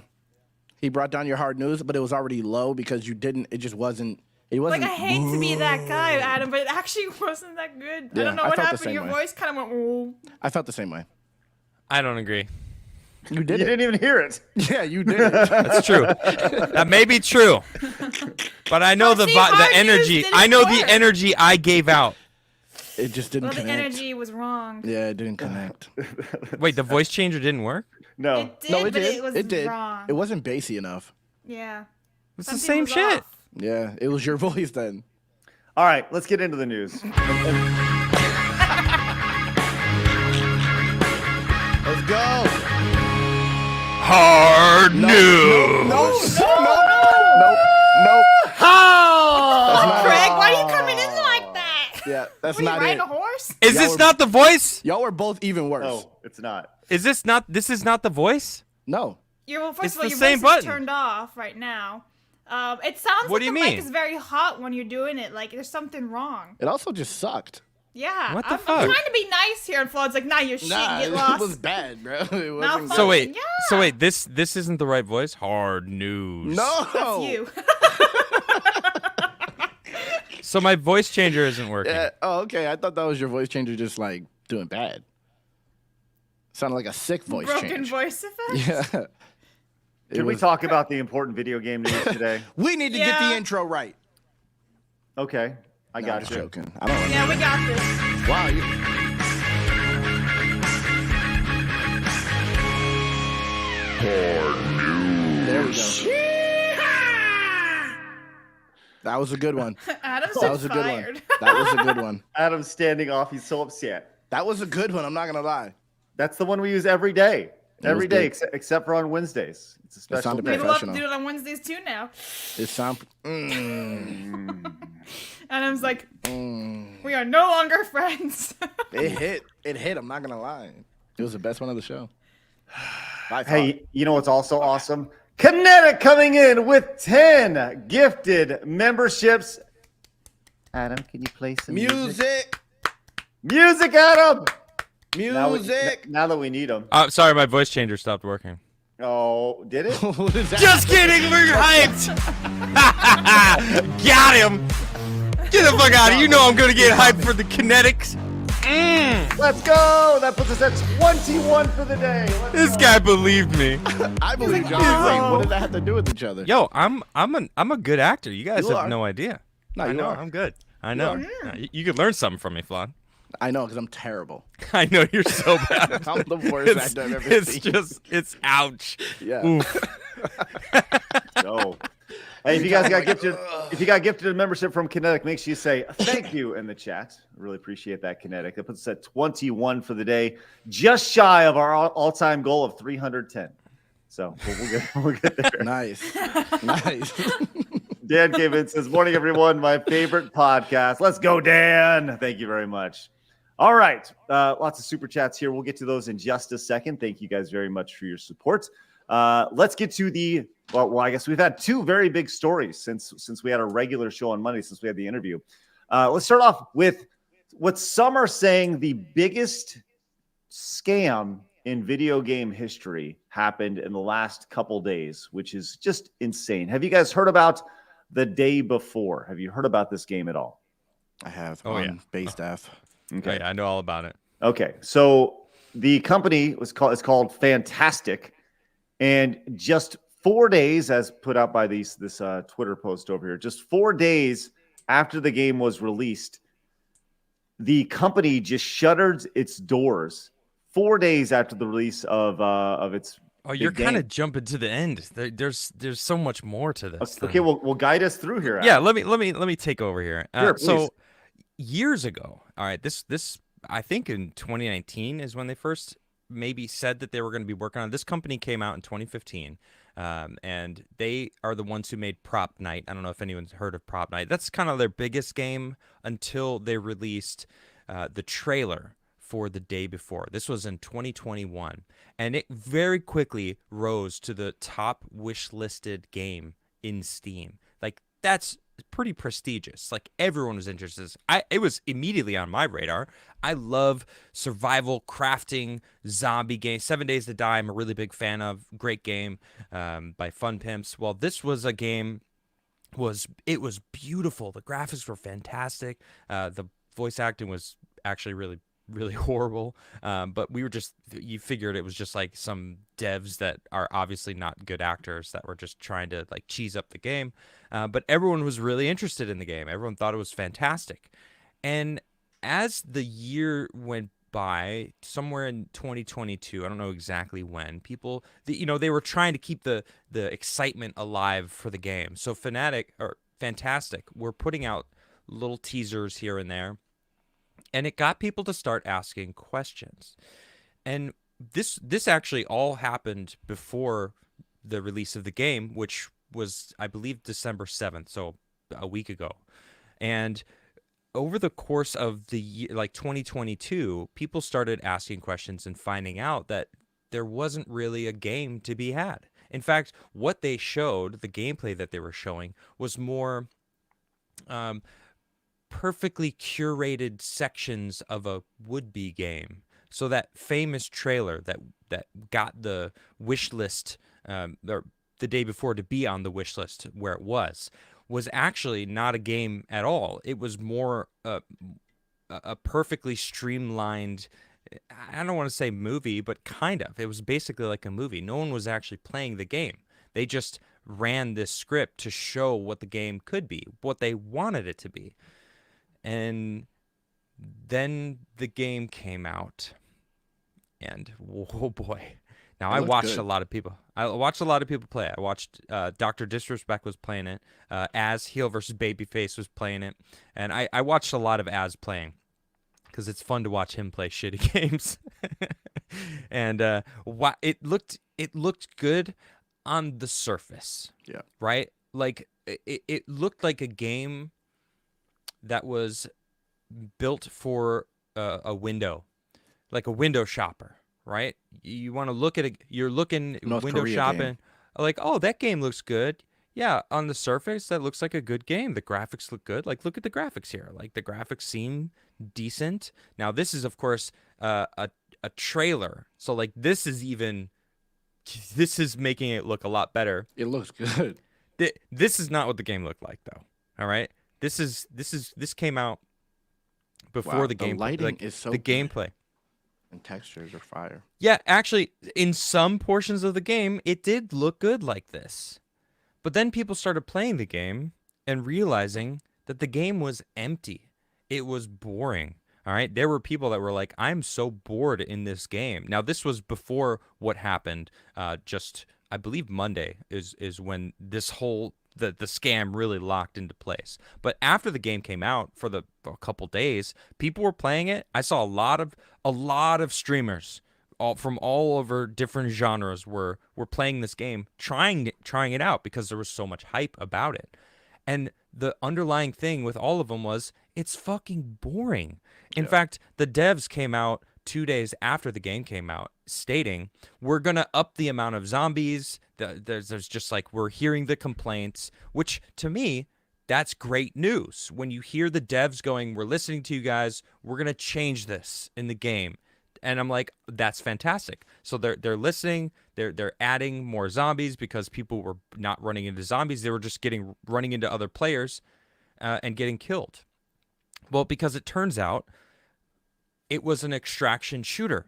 He brought down your hard news, but it was already low because you didn't. It just wasn't. It wasn't. Like I hate to be that guy, Adam, but it actually wasn't that good. I Yeah, don't know I what felt the happened. same Your way. voice kind of went. "Ooh." I felt the same way. I don't agree. You You did it. didn't even hear it. Yeah, you did. That's true. That may be true. But I know Well, see, the hard news energy. didn't I know the work. energy I gave out. It just didn't Well, the connect. energy was wrong. Yeah, it didn't connect. Wait, the voice changer didn't work? No. It did, No, it but did. it was It did. wrong. It wasn't bassy enough. Yeah. It's the Something same was shit. off. Yeah, it was your voice then. All right, let's get into the news. Let's go. Hard news. Nope. How? Craig, why are you coming in like that? Yeah, that's Were you not riding it. a horse? Is Y'all this were- not the voice? Y'all were both even worse. No, it's not. Is this not? This is not the voice? No. Well, first It's of all, the your same voice button. is turned off right now. It sounds What like do you the mean? mic is very hot when you're doing it. Like there's something wrong. It also just sucked. Yeah. What the I'm fuck? trying to be nice here, and Floyd's like, "Nah, you're shit. Get it lost." was bad, bro. It wasn't Malfunction. So wait. Yeah. So wait. This isn't the right voice. Hard news. No. That's you. So my voice changer isn't working. Yeah. Oh, okay. I thought that was your voice changer just like doing bad. Sounded like a sick voice Broken change. voice effect. Yeah. Can we talk about the important video game news today? We need to get the Yeah. intro right. Okay, I No, got I'm just you. joking. I don't know. Yeah, we got this. Wow. There we go. That was a good one. Adam's That was a good fired. one. That was a good one. Adam's standing off. He's so upset. That was a good one. I'm not gonna lie. That's the one we use every day. Every was day, good. except for on Wednesdays. It's a special sounded day. We'd love to professional. do it on Wednesdays too now. It sound. Adam's like, we are no longer friends. It hit. It hit. I'm not gonna lie. It was the best one of the show. By far. Hey, you know what's also awesome? Kinetic coming in with 10 gifted memberships. Adam, can you play some music. Music, Adam! Music. Now that we need them. Sorry, my voice changer stopped working. Oh, did it? What is that? Just kidding. We're hyped. Got him. Get the fuck out of here. You know I'm gonna get hyped for the kinetics. Let's go! That puts us at 21 for the day. This guy believed me. I believe y'all. "Oh." What did that have to do with each other? Yo, I'm a good actor. You guys You have are. no idea. No, I you know. are. I'm good. I know. No, you could learn something from me, Flan. I know, because I'm terrible. I know you're so bad. I'm the worst actor I've ever It's seen. it's ouch. Yeah. Oof. No. Hey, if you guys got gifted a membership from Kinetic, make sure you say thank you in the chat. Really appreciate that, Kinetic. That puts us at 21 for the day, just shy of our all-time goal of 310. So we'll get there. Nice. Nice. Dan came in, says, morning, everyone. My favorite podcast. Let's go, Dan. Thank you very much. All right. Lots of super chats here. We'll get to those in just a second. Thank you guys very much for your support. Let's get to well, I guess we've had two very big stories since we had a regular show on Monday, since we had the interview. Let's start off with what some are saying the biggest scam in video game history happened in the last couple days, which is just insane. Have you guys heard about the day before? Have you heard about this game at all? I have Oh, on yeah. base staff. Okay. Yeah, I know all about it. Okay. So the company is called Fantastic, and just 4 days, as put out by this Twitter post over here, just 4 days after the game was released, the company just shuttered its doors. 4 days after the release of its. Oh, you're big kind of game. jumping to the end. There's so much more to this. Okay. Well, guide us through here. Yeah, Adam. let me take over here. Sure, please. So years ago, all right, this I think in 2019 is when they first maybe said that they were going to be working on it. This company came out in 2015, and they are the ones who made Prop Night. I don't know if anyone's heard of Prop Night. That's kind of their biggest game until they released the trailer for the day before. This was in 2021, and it very quickly rose to the top wish-listed game in Steam. Like, that's pretty prestigious. Like, everyone was interested. It was immediately on my radar. I love survival crafting zombie games. 7 Days to Die, I'm a really big fan of. Great game by Fun Pimps. Well, this was a game, it was beautiful. The graphics were fantastic. The voice acting was actually really, really horrible. But you figured it was just like some devs that are obviously not good actors that were just trying to like cheese up the game. But everyone was really interested in the game. Everyone thought it was fantastic. And as the year went by, somewhere in 2022, I don't know exactly when, people, they were trying to keep the excitement alive for the game. So Fantastic were putting out little teasers here and there, and it got people to start asking questions. And this actually all happened before the release of the game, which was, I believe, December 7th, so a week ago. And over the course of the year, like 2022, people started asking questions and finding out that there wasn't really a game to be had. In fact, what they showed, the gameplay that they were showing, was more perfectly curated sections of a would-be game. So that famous trailer that got the wish list, or the day before to be on the wish list where it was actually not a game at all. It was more a perfectly streamlined, I don't want to say movie, but kind of. It was basically like a movie. No one was actually playing the game. They just ran this script to show what the game could be, what they wanted it to be. And then the game came out. And oh boy. Now, I watched a lot of people. I watched a lot of people play it. I watched Dr. Disrespect was playing it. Az Heel versus Babyface was playing it. And I watched a lot of Az playing because it's fun to watch him play shitty games. And it looked good on the surface. Yeah. Right? Like, it looked like a game that was built for a window, like a window shopper. Right? You want to look at it, you're looking North window Korea shopping, game. Like, oh, that game looks good. Yeah, on the surface, that looks like a good game. The graphics look good. Like, look at the graphics here. Like, the graphics seem decent. Now, this is, of course, a trailer. So, like, this is making it look a lot better. It looks good. This is not what the game looked like, though. All right? This came out before the game. The lighting like, is so the good. gameplay. And textures are fire. Yeah, actually, in some portions of the game, it did look good like this. But then people started playing the game and realizing that the game was empty. It was boring. All right? There were people that were like, I'm so bored in this game. Now, this was before what happened. Just, I believe Monday is when this whole the scam really locked into place. But after the game came out for a couple days, people were playing it. I saw a lot of streamers from all over different genres were playing this game, trying it out because there was so much hype about it. And the underlying thing with all of them was it's fucking boring. In fact, the devs came out 2 days after the game came out stating, we're going to up the amount of zombies. There's just like, we're hearing the complaints, which to me, that's great news. When you hear the devs going, we're listening to you guys, we're going to change this in the game. And I'm like, that's fantastic. So they're listening, they're adding more zombies because people were not running into zombies. They were just running into other players and getting killed. Well, because it turns out it was an extraction shooter.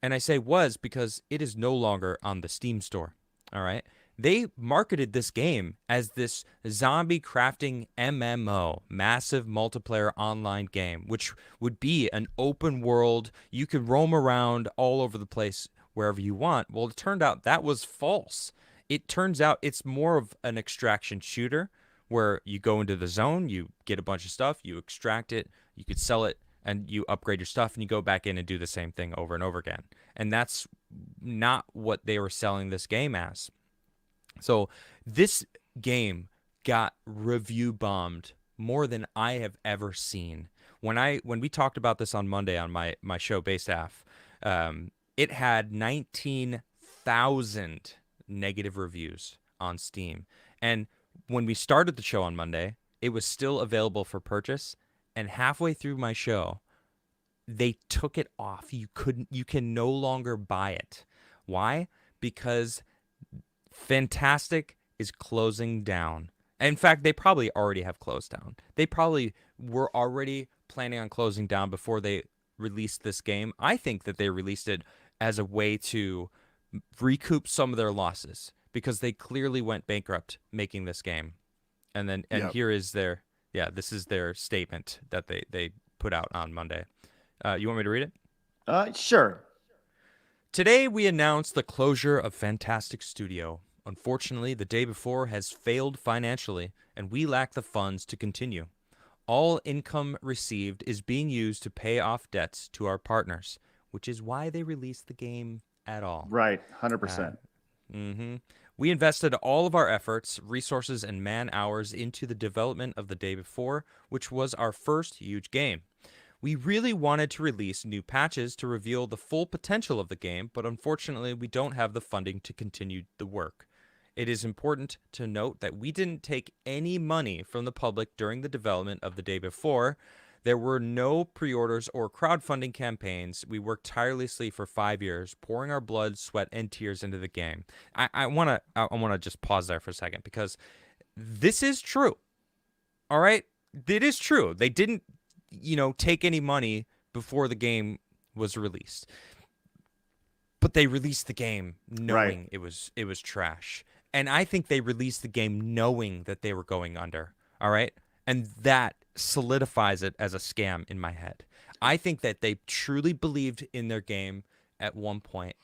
And I say was because it is no longer on the Steam store. All right. They marketed this game as this zombie crafting MMO, massive multiplayer online game, which would be an open world. You could roam around all over the place wherever you want. Well, it turned out that was false. It turns out it's more of an extraction shooter where you go into the zone, you get a bunch of stuff, you extract it, you could sell it, and you upgrade your stuff, and you go back in and do the same thing over and over again. And that's not what they were selling this game as. So this game got review bombed more than I have ever seen. When we talked about this on Monday on my show Base Staff, it had 19,000 negative reviews on Steam. And when we started the show on Monday, it was still available for purchase. And halfway through my show, they took it off. You can no longer buy it. Why? Because Fantastic is closing down. In fact, they probably already have closed down. They probably were already planning on closing down before they released this game. I think that they released it as a way to recoup some of their losses because they clearly went bankrupt making this game. And here is this is their statement that they put out on Monday. You want me to read it? Sure. Today we announced the closure of Fantastic Studio. Unfortunately, the day before has failed financially, and we lack the funds to continue. All income received is being used to pay off debts to our partners, which is why they released the game at all. Right, 100%. We invested all of our efforts, resources, and man hours into the development of the day before, which was our first huge game. We really wanted to release new patches to reveal the full potential of the game, but unfortunately we don't have the funding to continue the work. It is important to note that we didn't take any money from the public during the development of the day before. There were no pre-orders or crowdfunding campaigns. We worked tirelessly for 5 years, pouring our blood, sweat, and tears into the game. I wanna just pause there for a second because this is true. All right, it is true. They didn't, take any money before the game was released, but they released the game knowing it was trash. And I think they released the game knowing that they were going under. All right, and that solidifies it as a scam in my head. I think that they truly believed in their game at one point,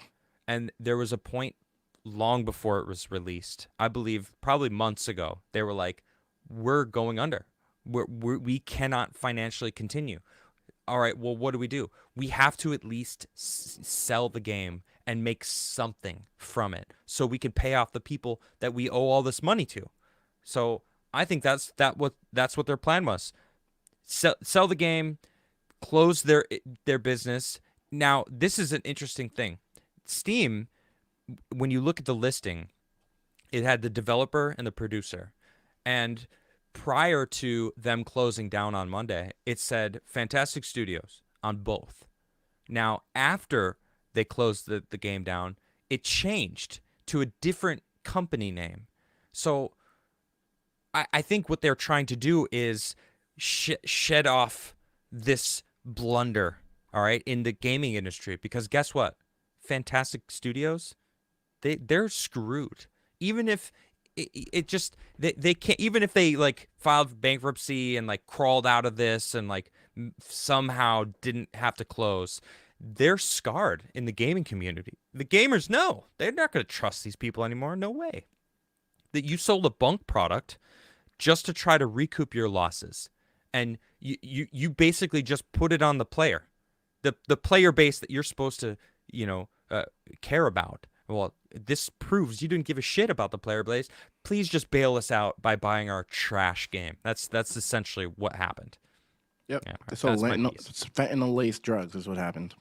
and there was a point long before it was released. I believe probably months ago, they were like, we're going under. We cannot financially continue. All right, well, what do? We have to at least sell the game and make something from it so we can pay off the people that we owe all this money to. So I think that's what their plan was. Sell the game, close their business. Now, this is an interesting thing. Steam, when you look at the listing, it had the developer and the producer. And prior to them closing down on Monday, it said Fantastic Studios on both. Now, after they closed the game down, it changed to a different company name. So I think what they're trying to do is shed off this blunder, all right, in the gaming industry. Because guess what? Fantastic Studios, they're screwed. Even if they can't, even if they like filed bankruptcy and like crawled out of this and like somehow didn't have to close, they're scarred in the gaming community. The gamers know they're not going to trust these people anymore. No way. That you sold a bunk product just to try to recoup your losses, and you basically just put it on the player, the player base that you're supposed to care about. Well, this proves you didn't give a shit about the player base. Please just bail us out by buying our trash game. That's essentially what happened. Yep. Yeah, So that's my piece. fentanyl-laced drugs is what happened.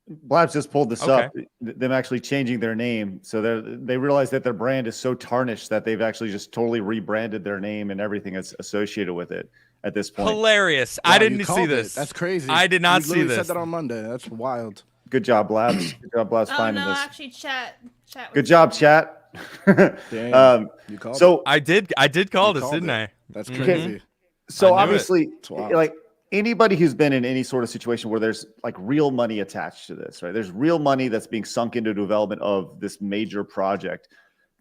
Blabs just pulled this up, them actually changing their name. So they realized that their brand is so tarnished that they've actually just totally rebranded their name and everything that's associated with it at this point. Hilarious. Wow, I didn't you see called this. it. That's crazy. I did not You see literally this. said that on Monday. That's wild. Good job, Blabs. Good job, Blabs, Oh finding no, this. actually, chat. Good job, chat. Damn. You called So it. I did call You this, called didn't it. I? That's Mhm. crazy. So I knew obviously, It's wild. like anybody who's been in any sort of situation where there's like real money attached to this, right? There's real money that's being sunk into development of this major project.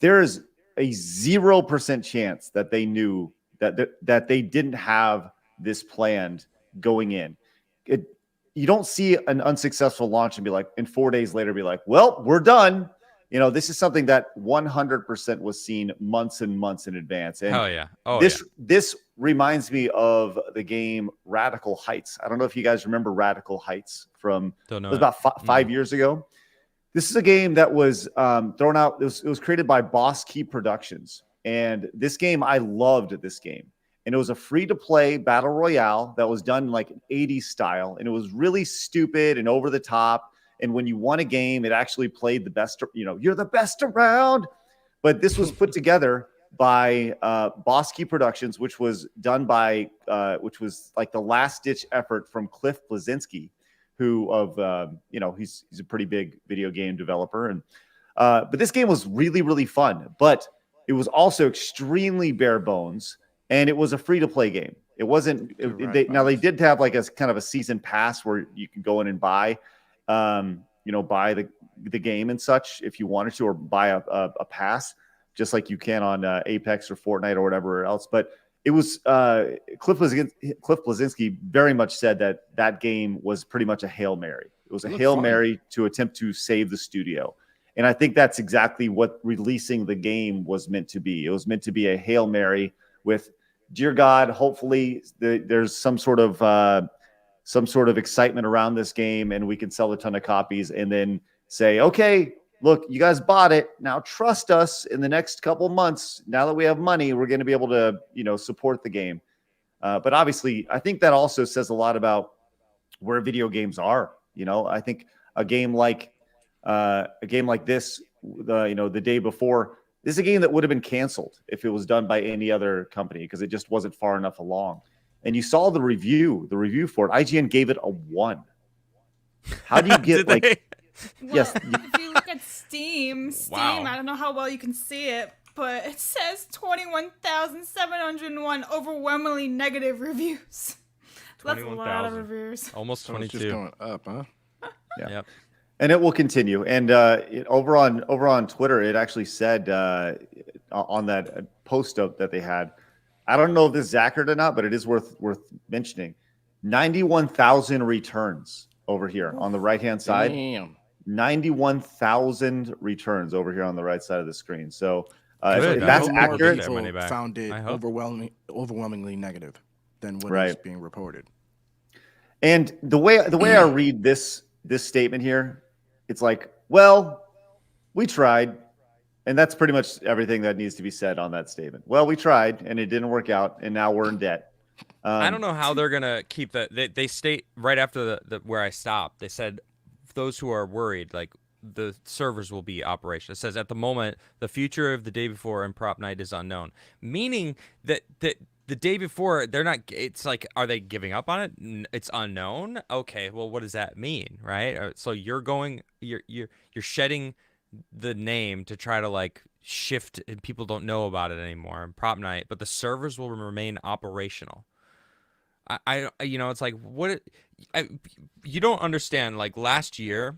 There is a 0% chance that they knew that they didn't have this planned going in. You don't see an unsuccessful launch and be like, in 4 days later, be like, well, we're done. This is something that 100% was seen months and months in advance. And Hell yeah. Oh, this reminds me of the game Radical Heights. I don't know if you guys remember Radical Heights from Don't know it was it. about 5 years ago. This is a game that was thrown out. It was created by Boss Key Productions. And this game, I loved this game. and it was a free-to-play battle royale that was done like an 80s style, and it was really stupid and over the top. And when you won a game, it actually played the best, you're the best around. But this was put together by Boss Key Productions, which was done by, which was like the last-ditch effort from Cliff Bleszinski, who he's a pretty big video game developer. And but this game was really, really fun. But it was also extremely bare bones, and it was a free-to-play game. It wasn't. They did have like a kind of a season pass where you can go in and buy, buy the game and such if you wanted to, or buy a pass, just like you can on Apex or Fortnite or whatever else. But it was Cliff Bleszinski very much said that game was pretty much a Hail Mary. It was a Hail Mary to attempt to save the studio. And I think that's exactly what releasing the game was meant to be. It was meant to be a Hail Mary with, dear God, hopefully there's some sort of excitement around this game and we can sell a ton of copies, and then say, okay, look, you guys bought it. Now trust us in the next couple months. Now that we have money, we're going to be able to, support the game. But obviously, I think that also says a lot about where video games are. I think a game like this, the day before, this is a game that would have been canceled if it was done by any other company because it just wasn't far enough along. And you saw the review for it. IGN gave it a 1. How do you get Well, yes? if you look at Steam, Wow. I don't know how well you can see it, but it says 21,701 overwhelmingly negative reviews. That's a lot of 21,000. reviews. Almost So it's 22. just going up, huh? Yeah. Yep. And it will continue. And over on Twitter, it actually said on that post that they had, I don't know if this is accurate or not, but it is worth mentioning. 91,000 returns over here on the right-hand side. Damn. 91,000 returns over here on the right side of the screen. So Good. if I that's hope more accurate, people People money back. found it I hope. overwhelmingly negative than what is Right. being reported. and the way I read this statement here, it's like, well, we tried. And that's pretty much everything that needs to be said on that statement. Well, we tried, and it didn't work out, and now we're in debt. I don't know how they're gonna keep that. They state right after the where I stopped. They said those who are worried, like the servers will be operational. It says at the moment the future of the day before and prop night is unknown, meaning that the day before they're not. It's like, are they giving up on it? It's unknown. Okay, well, what does that mean, right? So you're shedding the name to try to like shift, and people don't know about it anymore and prop night, but the servers will remain operational. It's like, you don't understand. Like last year,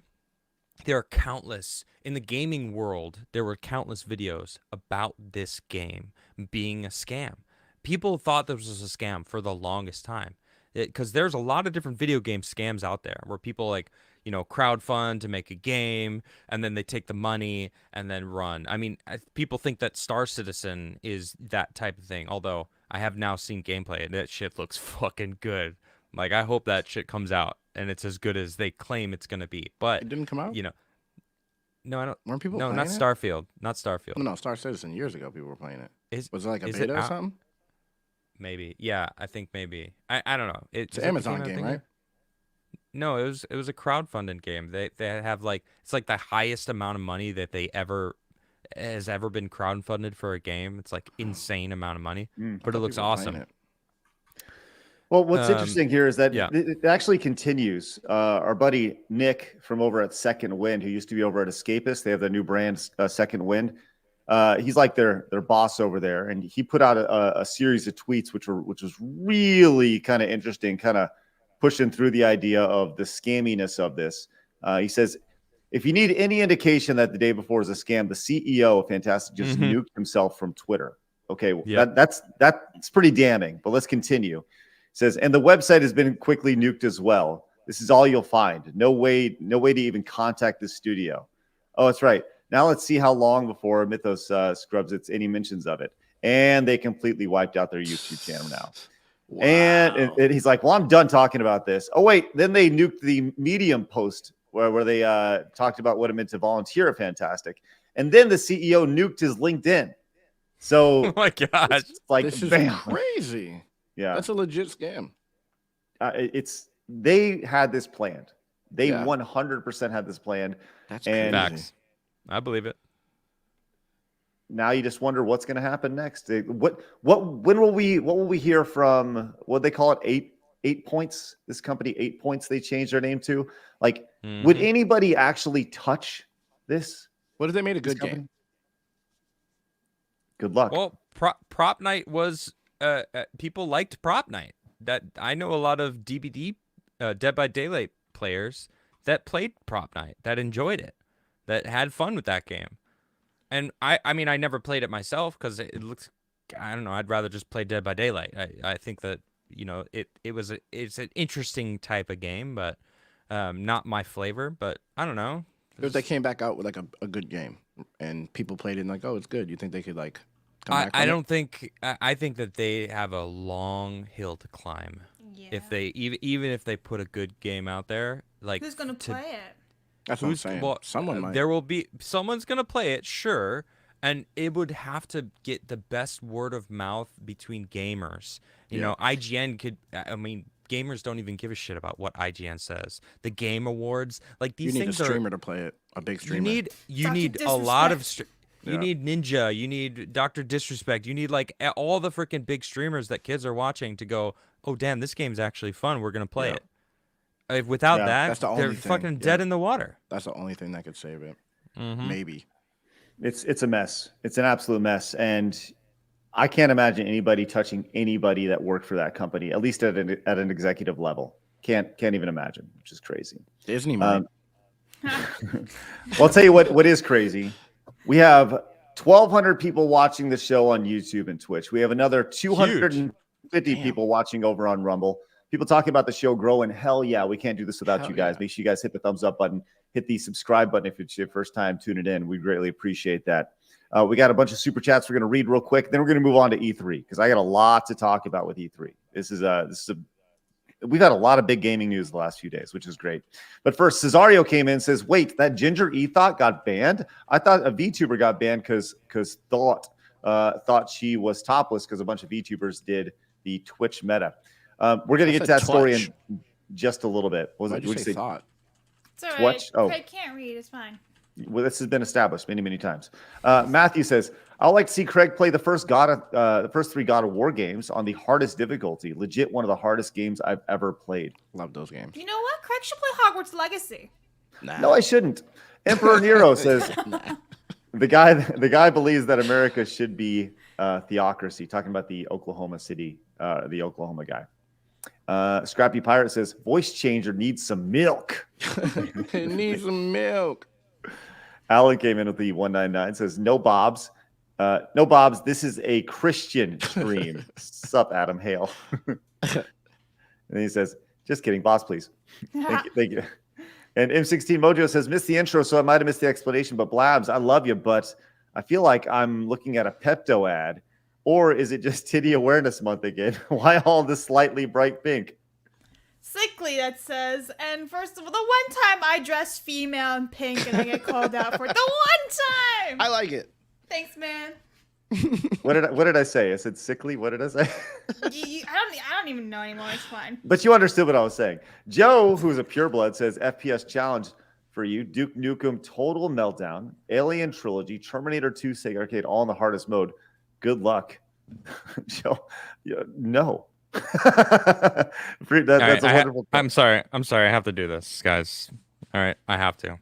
there are countless in the gaming world. There were countless videos about this game being a scam. People thought this was a scam for the longest time, because there's a lot of different video game scams out there where people like, crowdfund to make a game, and then they take the money and then run. I mean, people think that Star Citizen is that type of thing, although I have now seen gameplay, and that shit looks fucking good. Like, I hope that shit comes out, and it's as good as they claim it's going to be. But It didn't come out? No, I don't. Weren't people No, playing not it? Starfield. Not Starfield. No, Star Citizen years ago people were playing it. Was it like a is beta or out? something? Maybe. Yeah, I think maybe. I don't know. It's an Amazon game, right? No, it was a crowdfunding game. They have like, it's like the highest amount of money that has ever been crowdfunded for a game. It's like insane amount of money, but it looks People were playing awesome. it. Well, what's interesting here is that yeah. it actually continues. Our buddy Nick from over at Second Wind, who used to be over at Escapist, they have the new brand, Second Wind. He's like their boss over there, and he put out a series of tweets which was really kind of interesting, kind of pushing through the idea of the scamminess of this. He says, if you need any indication that the day before is a scam, the CEO of Fantastic just nuked himself from Twitter. Okay, well, Yeah. that's pretty damning, but let's continue. It says, and the website has been quickly nuked as well. This is all you'll find. No way to even contact the studio. Oh, that's right. Now let's see how long before Mythos scrubs any mentions of it. And they completely wiped out their YouTube channel now. Wow. And he's like, well, I'm done talking about this. Oh, wait. Then they nuked the Medium post where they talked about what it meant to volunteer at Fantastic. And then the CEO nuked his LinkedIn. So Oh my gosh. it's like, This is bam. crazy. Yeah. That's a legit scam. They had this planned. They Yeah. 100% had this planned. That's And crazy. Facts. I believe it. now you just wonder what's going to happen next. When will we hear from what they call it? Eight points. This company, 8 Points. They changed their name to. Like, would anybody actually touch this? What if they made a this good company? game? Good luck. Well, prop night was people liked prop night. That I know a lot of DBD Dead by Daylight players that played prop night, that enjoyed it, that had fun with that game. And I mean, I never played it myself because it looks, I don't know, I'd rather just play Dead by Daylight. I think that, you know, it's an interesting type of game, but not my flavor. But I don't know. If they came back out with like a good game and people played it and like, oh, it's good, you think they could like come back? I don't think. I think that they have a long hill to climb. Yeah. If they even if they put a good game out there, like Who's gonna play it? That's what I'm saying. Well, Someone might. there will be someone's gonna play it, sure, and it would have to get the best word of mouth between gamers. You know, IGN could. I mean, gamers don't even give a shit about what IGN says. The Game Awards, like these you need things a are. streamer to play it. A big streamer. You Dr. need a lot of. Disrespect. You need Ninja. You need Dr. Disrespect. You need like all the freaking big streamers that kids are watching to go, oh damn, this game's actually fun. We're gonna play it. If without that's that, the they're only thing. fucking dead in the water. That's the only thing that could save it. Maybe. It's a mess. It's an absolute mess, and I can't imagine anybody touching anybody that worked for that company, at least at an executive level. Can't even imagine, which is crazy. Disney might. Well, I'll tell you what is crazy. We have 1,200 people watching the show on YouTube and Twitch. We have another 250 people watching over on Rumble. People talking about the show growing. Hell yeah, we can't do this without you guys. Make sure you guys hit the thumbs up button, hit the subscribe button if it's your first time tuning in. We greatly appreciate that. We got a bunch of super chats we're going to read real quick. Then we're going to move on to E3 because I got a lot to talk about with E3. We've had a lot of big gaming news the last few days, which is great. But first, Cesario came in and says, wait, that Ginger Ethot got banned? I thought a VTuber got banned because thought she was topless because a bunch of VTubers did the Twitch meta. We're going to get to that story in just a little bit. What was Why'd it? you say thought? It's all right. Twitch? Oh. Craig can't read. It's fine. Well, this has been established many, many times. Matthew says, I'd like to see Craig play the first three God of War games on the hardest difficulty. Legit one of the hardest games I've ever played. Love those games. You know what? Craig should play Hogwarts Legacy. Nah. No, I shouldn't. Emperor Nero says, the guy believes that America should be theocracy, talking about the Oklahoma City, the Oklahoma guy. Scrappy Pirate says, voice changer needs some milk. It needs some milk. Alan came in with the 199, says, no Bobs. No Bobs, this is a Christian stream. Sup, Adam Hale. And he says, just kidding, boss, please. Thank you. And M16 Mojo says, missed the intro, so I might have missed the explanation, but Blabs, I love you, but I feel like I'm looking at a Pepto ad. Or is it just Titty Awareness Month again? Why all this slightly bright pink? Sickly, that says. And first of all, the one time I dress female in pink and I get called out for it. The one time! I like it. Thanks, man. What did I say? I said sickly. What did I say? I don't even know anymore. It's fine. But you understood what I was saying. Joe, who's a pureblood, says FPS challenge for you: Duke Nukem Total Meltdown, Alien Trilogy, Terminator 2 Sega Arcade, all in the hardest mode. Good luck, Joe. No. That's a wonderful. I'm sorry. I have to do this, guys. All right, I have to.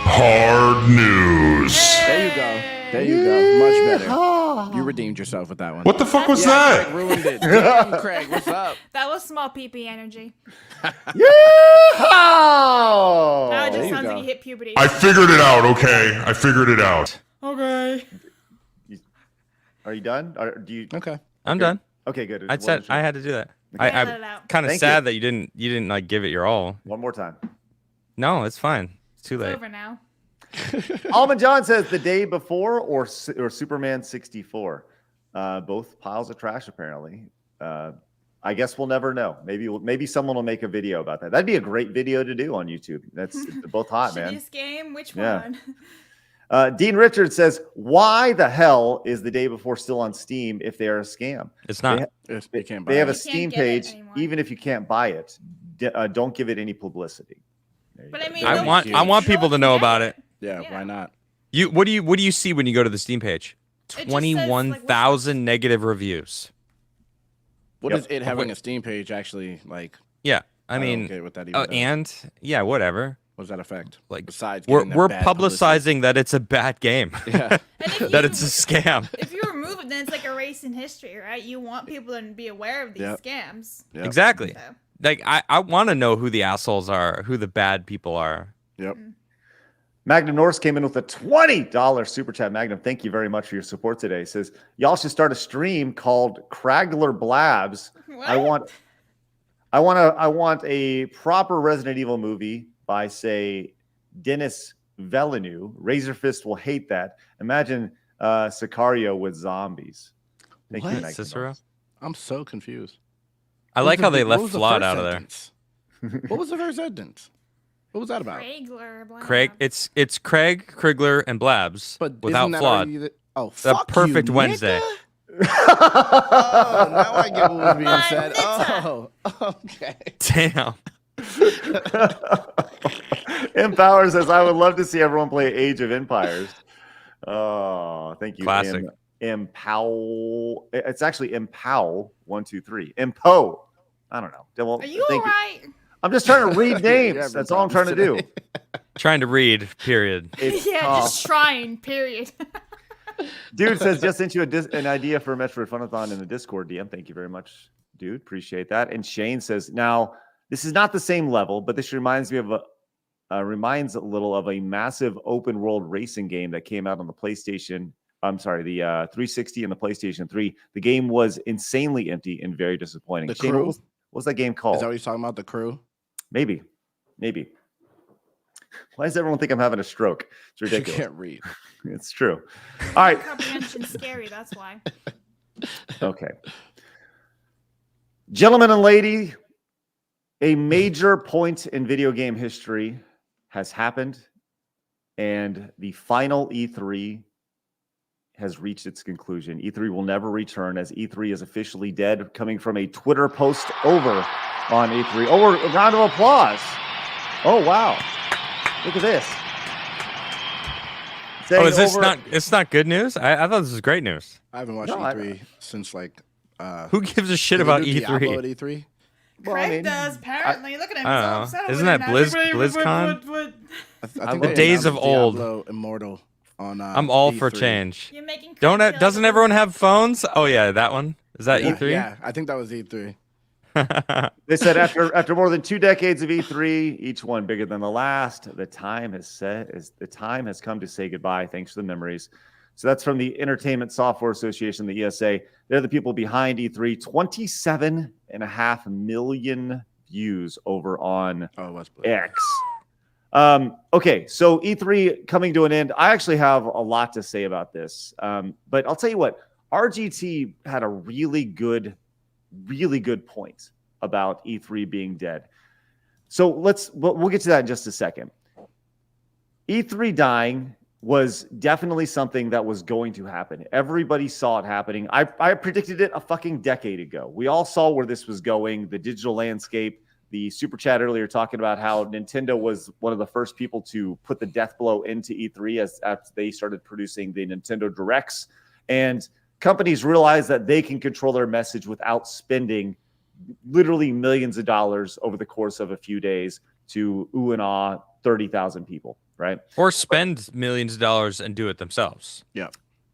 Hard news. There you go. Much better. You redeemed yourself with that one. What the fuck was Craig that? ruined it. Damn, Craig, what's up? That was small PP energy. Yeah. Now it just There you sounds like go. you hit puberty. I figured it out, okay? I figured it out. Okay. Are you done? Do you? Okay. I'm done. Okay, good. I said I had to do that. Okay. Let it I'm out. kind of Thank sad you. that you didn't like give it your all. One more time. No, it's fine. It's too It's late. over now. Almond John says the day before or Superman 64. Both piles of trash, apparently. I I guess we'll never know. Maybe someone will make a video about that. That'd be a great video to do on YouTube. That's they're both hot, man. Shittiest game? Which Yeah. one? Dean Richards says, "Why the hell is the day before still on Steam if they are a scam? It's not. You can't buy They have it. a You can't Steam get it page, anymore. even if you can't buy it. Don't give it any publicity." There you But go. I mean, I no want one can people to know get about it. Yeah, Yeah. why not? What do you see when you go to the Steam page? just says, like, 21,000 negative reviews. What Yep. is it having a Steam page actually like? Yeah, I don't mean, get what that even does. and yeah, whatever. What does that affect? Like, Besides, we're getting that we're bad publicity? publicizing that it's a bad game, Yeah. And if that you- it's a scam. If you remove it, then it's like erasing history, right? You want people to be aware of these Yep. scams. Yep. Exactly. So. Like I want to know who the assholes are, who the bad people are. Yep. Magnum Norse came in with a $20 super chat. Magnum, thank you very much for your support today. He says, y'all should start a stream called Cragler Blabs. I What? want a proper Resident Evil movie by, say, Denis Villeneuve. Razor Fist will hate that. Imagine Sicario with zombies. Thank you, What? Magnum Cicero? Norse. I'm so confused. I What like was how the- they what left was the Flood first out of there. sentence? What was the first sentence? What was that about? Regular Blabs. Craig, it's Craig, Krigler, and Blabs But without isn't that Flawed. already the- oh, The fuck perfect you, Wednesday. nigga. Oh, now I get what was being Fun said. nigga. Oh, okay. Damn. Empower says, I would love to see everyone play Age of Empires. Oh, thank you. Classic. Empow. It's actually Empow 123. Empo. I don't know. Well, Are you thank alright? I'm just trying to read You're names. having That's all I'm trying to problems do. today. Trying to read. Period. It's Yeah, tough. just trying, period. Dude says, just sent you an idea for a Metroid Funathon in the Discord DM. Thank you very much, dude. Appreciate that. And Shane says, now, this is not the same level, but this reminds me of reminds a little of a massive open world racing game that came out on the PlayStation. I'm sorry, the 360 and the PlayStation 3. The game was insanely empty and very disappointing. The Shane, Crew? what was that game called? Is that what he's talking about? The Crew? Maybe. Why does everyone think I'm having a stroke? It's You ridiculous. can't read. It's true. All right. Comprehension's scary, that's why. Okay. Gentlemen and lady, a major point in video game history has happened, and the final E3 has reached its conclusion. E3 will never return, as E3 is officially dead, coming from a Twitter post over on E3. Oh, a round of applause. Oh, wow. Look at this. Oh, Saying is this over- not? It's not good news. I thought this was great news. I haven't watched No, I- E3 since like. Who gives a shit did they about do Diablo E3? at E3? Well, I Craig mean, does, apparently. Look at him. I don't so know. upset Isn't over that now. BlizzCon? I I think love they Days announced of Old. Diablo Immortal on. I'm all for E3. change. You're making Craig Don't feel like doesn't a everyone have phones? Oh yeah, that one. Is that Yeah, E3? yeah, I think that was E3. They said after more than 2 decades of E3, each one bigger than the last, the time has come to say goodbye. Thanks for the memories. So that's from the Entertainment Software Association, the ESA. They're the people behind E3. 27.5 million views over on Oh, it was. X. Okay, so E3 coming to an end. I actually have a lot to say about this, but I'll tell you what. RGT had a really good point about E3 being dead. So we'll get to that in just a second. E3 dying was definitely something that was going to happen. Everybody saw it happening. I predicted it a fucking decade ago. We all saw where this was going, the digital landscape. The super chat earlier talking about how Nintendo was one of the first people to put the death blow into E3 as they started producing the Nintendo Directs. And companies realized that they can control their message without spending literally millions of dollars over the course of a few days to ooh and ah 30,000 people, right? Or spend millions of dollars and do it themselves. Yeah.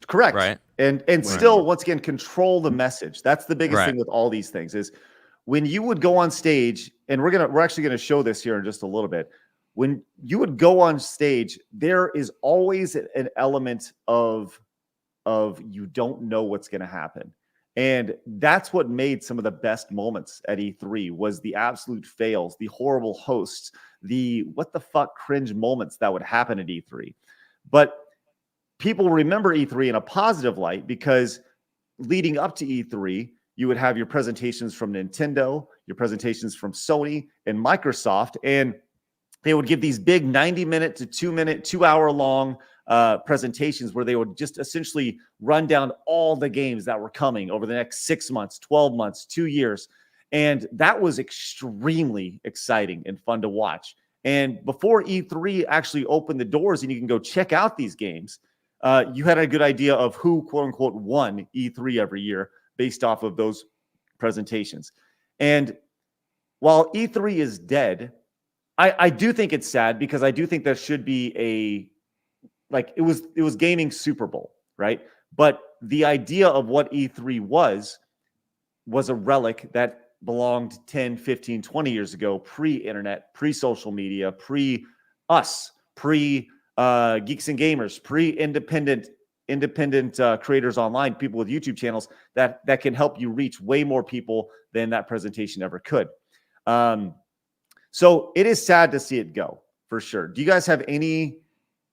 Correct. Right. And still, once again, control the message. That's the biggest thing with all these things is when you would go on stage, and we're actually gonna show this here in just a little bit. When you would go on stage, there is always an element of you don't know what's going to happen. And that's what made some of the best moments at E3 was the absolute fails, the horrible hosts, the what the fuck cringe moments that would happen at E3. But people remember E3 in a positive light because leading up to E3, you would have your presentations from Nintendo, your presentations from Sony and Microsoft, and they would give these big 90-minute to 2-minute, 2-hour-long presentations where they would just essentially run down all the games that were coming over the next 6 months, 12 months, 2 years. And that was extremely exciting and fun to watch. And before E3 actually opened the doors and you can go check out these games, you had a good idea of who, quote unquote, won E3 every year based off of those presentations. And while E3 is dead, I do think it's sad because I do think there should be it was gaming Super Bowl, right? But the idea of what E3 was a relic that belonged 10, 15, 20 years ago, pre-internet, pre-social media, pre-us, pre-geeks and gamers, pre-independent creators online, people with YouTube channels that can help you reach way more people than that presentation ever could. So it is sad to see it go, for sure. Do you guys have any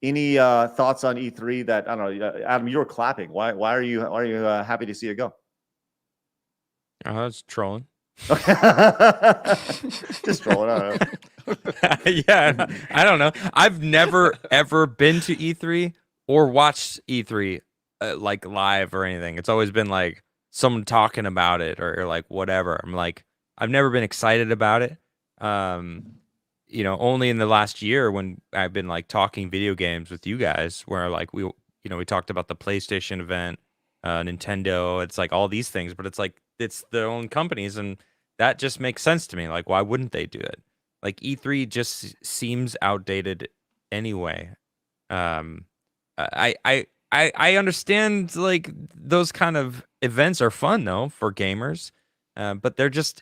thoughts on E3 that, I don't know, Adam, you were clapping. Why are you happy to see it go? I was trolling. Just trolling. I don't know. Yeah, I don't know. I've never ever been to E3 or watched E3 like live or anything. It's always been like someone talking about it or like whatever. I'm like, I've never been excited about it. Only in the last year when I've been like talking video games with you guys, where like we talked about the PlayStation event, Nintendo. It's like all these things, but it's like it's their own companies, and that just makes sense to me. Like, why wouldn't they do it? Like E3 just seems outdated anyway. I understand like those kind of events are fun though for gamers, but they've just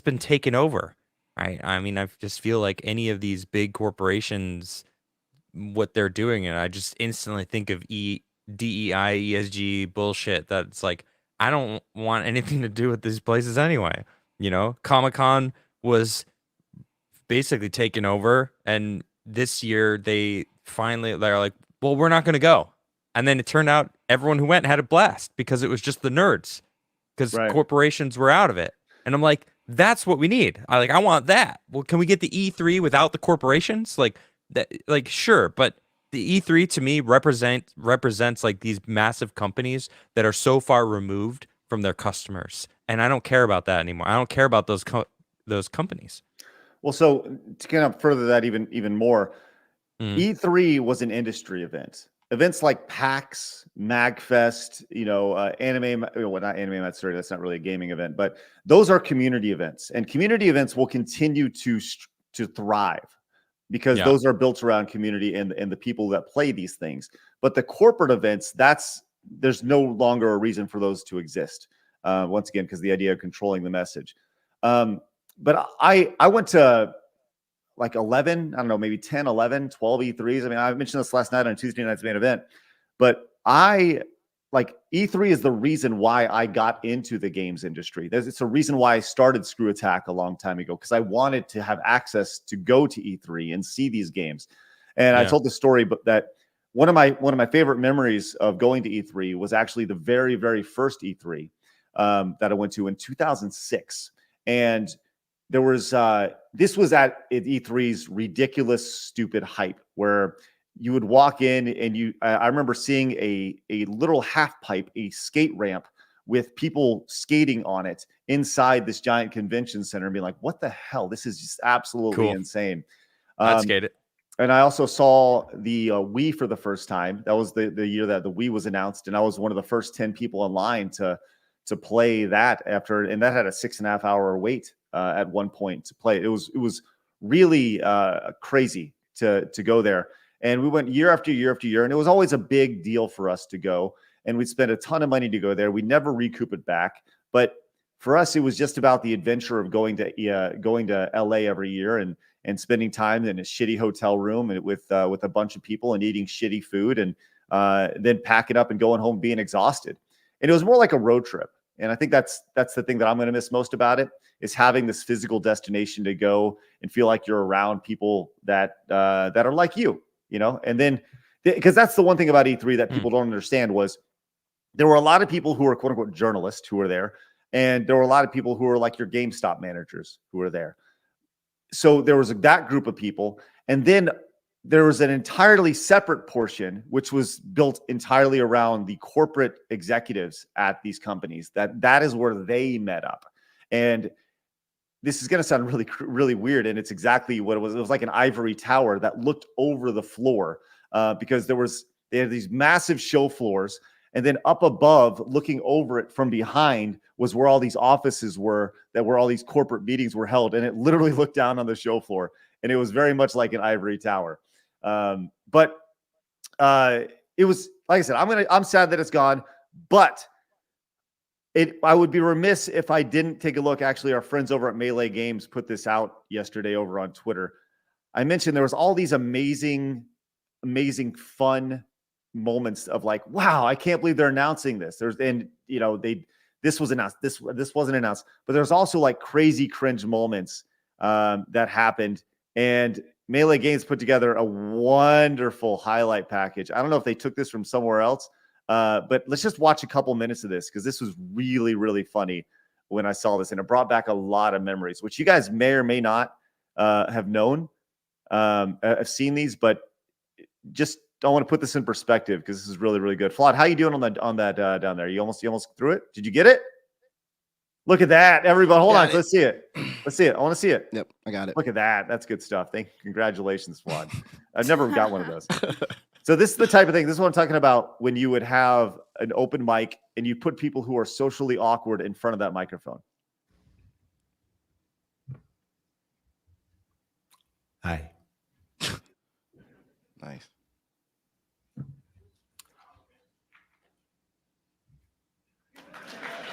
been taken over. Right? I mean, I just feel like any of these big corporations, what they're doing, and I just instantly think of DEI, ESG bullshit. That's like, I don't want anything to do with these places anyway. Comic-Con was basically taken over, and this year they're like, well, we're not going to go. And then it turned out everyone who went had a blast because it was just the nerds, because corporations were out of it. And I'm like, that's what we need. I want that. Well, can we get the E3 without the corporations? Like that, like sure, but the E3 to me represents like these massive companies that are so far removed from their customers, and I don't care about that anymore. I don't care about those companies. Well, so to kind of further that even more, E3 was an industry event. Events like PAX, MagFest, anime, well, not anime, that's not really a gaming event, but those are community events, and community events will continue to thrive because those are built around community and the people that play these things. But the corporate events, there's no longer a reason for those to exist. Once again, because the idea of controlling the message. But I went to like 11, I don't know, maybe 10, 11, 12 E3s. I mean, I mentioned this last night on Tuesday night's main event, but E3 is the reason why I got into the games industry. It's a reason why I started Screw Attack a long time ago, because I wanted to have access to go to E3 and see these games. And I told the story, but that one of my favorite memories of going to E3 was actually the very, very first E3 that I went to in 2006. And there was this was at E3's ridiculous, stupid hype, where you would walk in and I remember seeing a little half pipe, a skate ramp with people skating on it inside this giant convention center, and being like, "What the hell? This is just absolutely insane." I'd skate it. And I also saw the Wii for the first time. That was the year that the Wii was announced, and I was one of the first 10 people in line to play that and that had a 6.5 hour wait at one point to play. It was really crazy to go there. And we went year after year after year, and it was always a big deal for us to go. And we'd spend a ton of money to go there. We'd never recoup it back. But for us, it was just about the adventure of going to LA every year and spending time in a shitty hotel room and with a bunch of people and eating shitty food, and then packing up and going home being exhausted. And it was more like a road trip. And I think that's the thing that I'm going to miss most about it, is having this physical destination to go and feel like you're around people that are like you. And then, because that's the one thing about E3 that people don't understand, was there were a lot of people who were quote unquote journalists who were there. And there were a lot of people who were like your GameStop managers who were there. So there was that group of people. And then there was an entirely separate portion, which was built entirely around the corporate executives at these companies. That is where they met up. And this is going to sound really, really weird. And it's exactly what it was. It was like an ivory tower that looked over the floor because they had these massive show floors. And then up above, looking over it from behind, was where all these offices were, where all these corporate meetings were held. And it literally looked down on the show floor. And it was very much like an ivory tower. But it was, like I said, I'm sad that it's gone, but I would be remiss if I didn't take a look. Actually, our friends over at Melee Games put this out yesterday over on Twitter. I mentioned there was all these amazing, fun moments of like, wow, I can't believe they're announcing this. This was announced. This wasn't announced, but there's also like crazy cringe moments that happened. And Melee Games put together a wonderful highlight package. I don't know if they took this from somewhere else, but let's just watch a couple minutes of this because this was really, really funny when I saw this, and it brought back a lot of memories, which you guys may or may not have known. I've seen these, but just I want to put this in perspective because this is really, really good. Flawed, how you doing on that down there? You almost threw it? Did you get it? Look at that, everybody. Hold on, let's see it. Let's see it. I want to see it. Yep, I got it. Look at that. That's good stuff. Congratulations, Flawed. I've never got one of those. So this is the type of thing. This is what I'm talking about when you would have an open mic and you put people who are socially awkward in front of that microphone. Hi. Nice.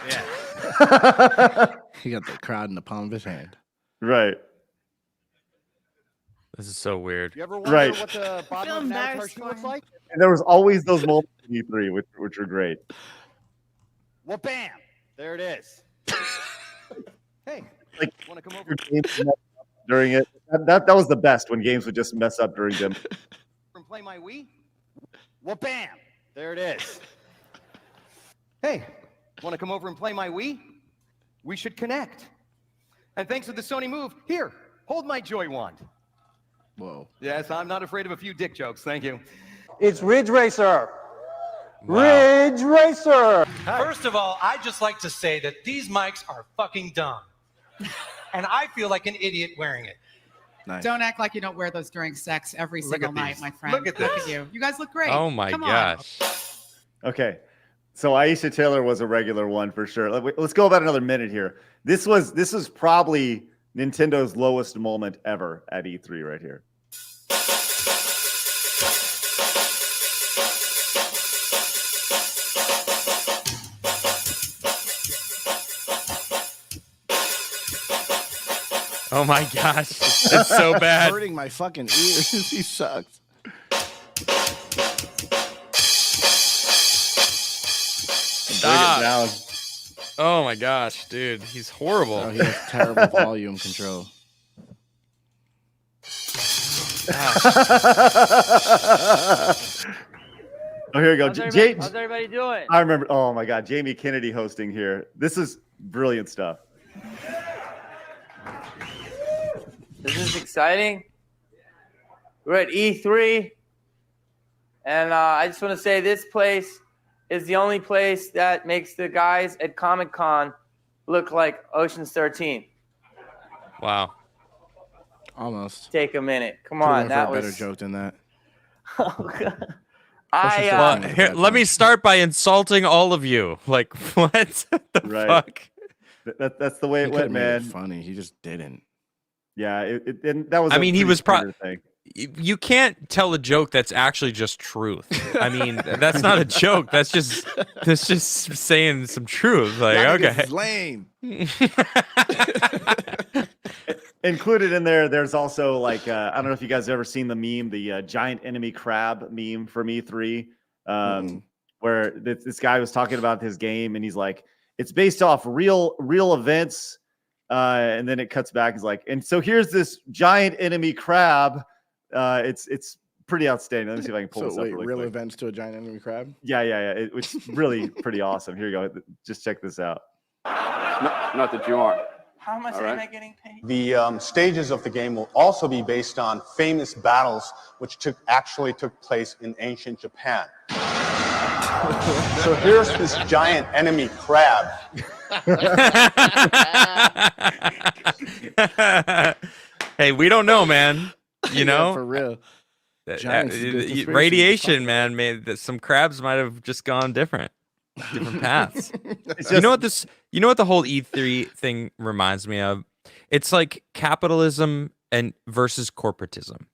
Yeah. He got the crowd in the palm of his hand. Right. This is so weird. You ever wonder Right. what the bottom of an avatar shoe looks like? And there was always those moments in E3, which were great. Well, bam! There it is. Hey, Like, want to come over games messed up during it. That was the best when games would just mess up during them. and play my Wii? Well, bam! There it is. Hey, want to come over and play my Wii? We should connect. And thanks to the Sony Move, here, hold my Joy Wand. Whoa. Yes, I'm not afraid of a few dick jokes. Thank you. It's Ridge Racer. Wow. Ridge Racer. First of all, I'd just like to say that these mics are fucking dumb. And I feel like an idiot wearing it. Nice. Don't act like you don't wear those during sex every single night, these. my friend. Look at this. you. You guys look great. Oh my Come on. gosh. Okay. So Aisha Taylor was a regular one for sure. Let's go about another minute here. This was probably Nintendo's lowest moment ever at E3 right here. Oh my gosh. It's so bad. Hurting my fucking ears. He sucks. Bring it down. Oh my gosh, dude. He's horrible. Oh, he has terrible volume control. Oh, here we go. How's everybody doing? I remember. Oh my God, Jamie Kennedy hosting here. This is brilliant stuff. This is exciting. We're at E3. And I just want to say this place is the only place that makes the guys at Comic-Con look like Ocean's 13. Wow. Almost. Take a minute. Come Could've on. went for That a better was... joke than that. Oh, God. Well, here, let me start by insulting all of you. Like, what the Right. fuck? That's the way He it could've went, made man. it funny. He just didn't. Yeah, and that was. I mean, he was standard thing. You can't tell a joke that's actually just truth. I mean, that's not a joke. That's just saying some truth. Like, That nigga's okay. lame. Included in there, there's also like I don't know if you guys have ever seen the meme, the giant enemy crab meme from E3, where this guy was talking about his game and he's like, it's based off real events, and then it cuts back. He's like, and so here's this giant enemy crab. It's pretty outstanding. Let me see if I can pull So this up wait, really real quick. events to a giant enemy crab? Yeah. It's really pretty awesome. Here you go. Just check this out. Not that you aren't. How much All right. am I getting paid? The stages of the game will also be based on famous battles which actually took place in ancient Japan. So here's this giant enemy crab. Hey, we don't know, man. You know, Yeah, for real. radiation, man. Made that some crabs might have just gone different paths. You know what the whole E3 thing reminds me of? It's like capitalism and versus corporatism,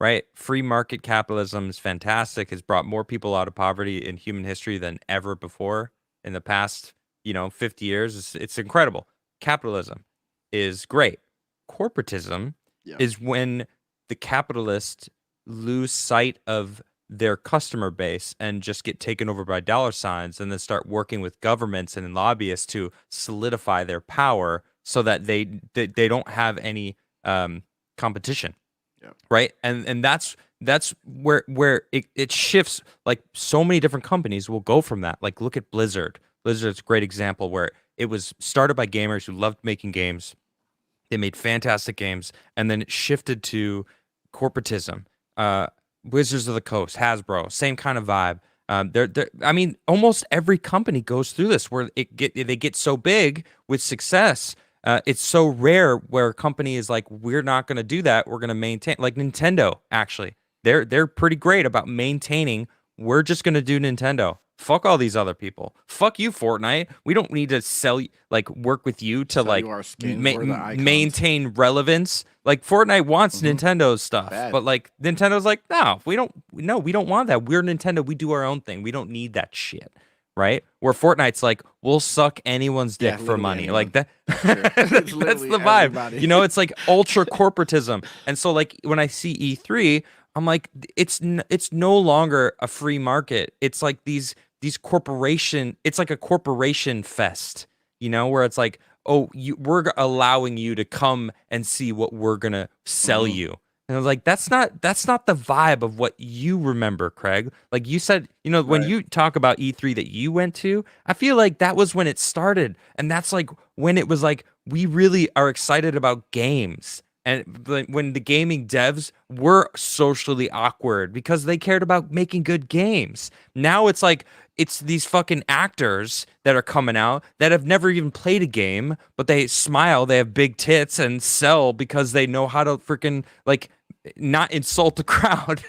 right? Free market capitalism is fantastic. It's brought more people out of poverty in human history than ever before in the past, 50 years. It's incredible. Capitalism is great. Corporatism is when the capitalists lose sight of their customer base and just get taken over by dollar signs and then start working with governments and lobbyists to solidify their power so that they don't have any competition. Right. And that's where it shifts. Like so many different companies will go from that. Like look at Blizzard. Blizzard's a great example where it was started by gamers who loved making games. They made fantastic games, and then it shifted to corporatism. Wizards of the Coast, Hasbro, same kind of vibe. I mean, almost every company goes through this where they get so big with success. It's so rare where a company is like, we're not going to do that. We're going to maintain. Like Nintendo, actually, they're pretty great about maintaining. We're just going to do Nintendo. Fuck all these other people. Fuck you, Fortnite. We don't need to work with you to maintain relevance. Like Fortnite wants Nintendo's stuff, but like Nintendo's like, no, we don't want that. We're Nintendo. We do our own thing. We don't need that shit, right? Where Fortnite's like, we'll suck anyone's dick for money. Like that. That's the vibe. Everybody. It's like ultra corporatism. And so like when I see E3, I'm like, it's no longer a free market. It's like these corporation. It's like a corporation fest, where it's like, oh, we're allowing you to come and see what we're gonna sell you. And I was like, that's not the vibe of what you remember, Craig. Like you said, when you talk about E3 that you went to, I feel like that was when it started, and that's like when it was like we really are excited about games. And when the gaming devs were socially awkward because they cared about making good games. Now it's like, it's these fucking actors that are coming out that have never even played a game, but they smile, they have big tits and sell because they know how to freaking like not insult the crowd,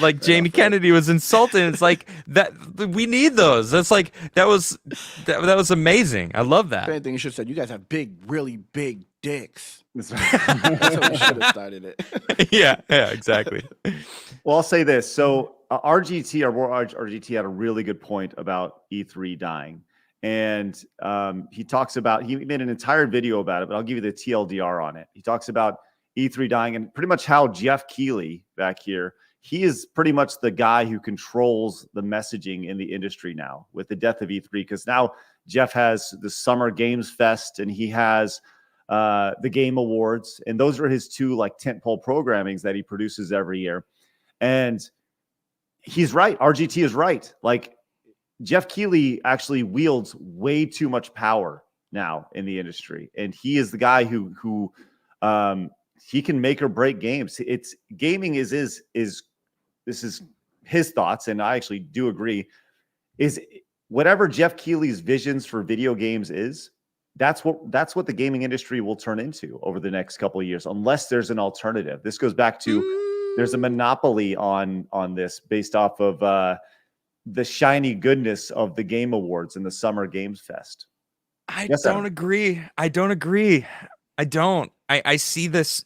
like Jamie Kennedy was insulted. It's like that we need those. That's like, that was amazing. I love that. If anything, you should have said, you guys have really big dicks. That's how we should have started it. yeah, exactly. Well, I'll say this. So RGT had a really good point about E3 dying. And he made an entire video about it, but I'll give you the TLDR on it. He talks about E3 dying and pretty much how Jeff Keighley back here, he is pretty much the guy who controls the messaging in the industry now with the death of E3, because now Jeff has the Summer Games Fest and he has the Game Awards, and those are his two like tentpole programmings that he produces every year. And he's right. RGT is right. Like Jeff Keighley actually wields way too much power now in the industry, and he is the guy who he can make or break games. It's gaming is this is his thoughts, and I actually do agree. Is whatever Jeff Keighley's visions for video games is. That's what the gaming industry will turn into over the next couple of years, unless there's an alternative. This goes back to there's a monopoly on this based off of the shiny goodness of the Game Awards and the Summer Games Fest. I don't agree. I see this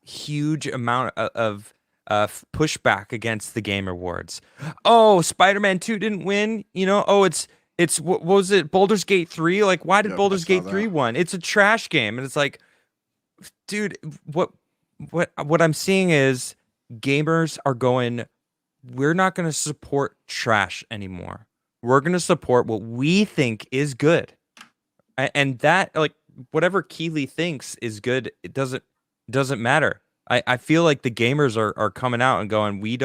huge amount of pushback against the Game Awards. Oh, Spider-Man 2 didn't win. It's what was it? Baldur's Gate 3? Like, why did Baldur's Gate 3 win? It's a trash game. And it's like, dude, what I'm seeing is gamers are going, we're not going to support trash anymore. We're going to support what we think is good. And that, like, whatever Keighley thinks is good, it doesn't matter. I feel like the gamers are coming out and going, we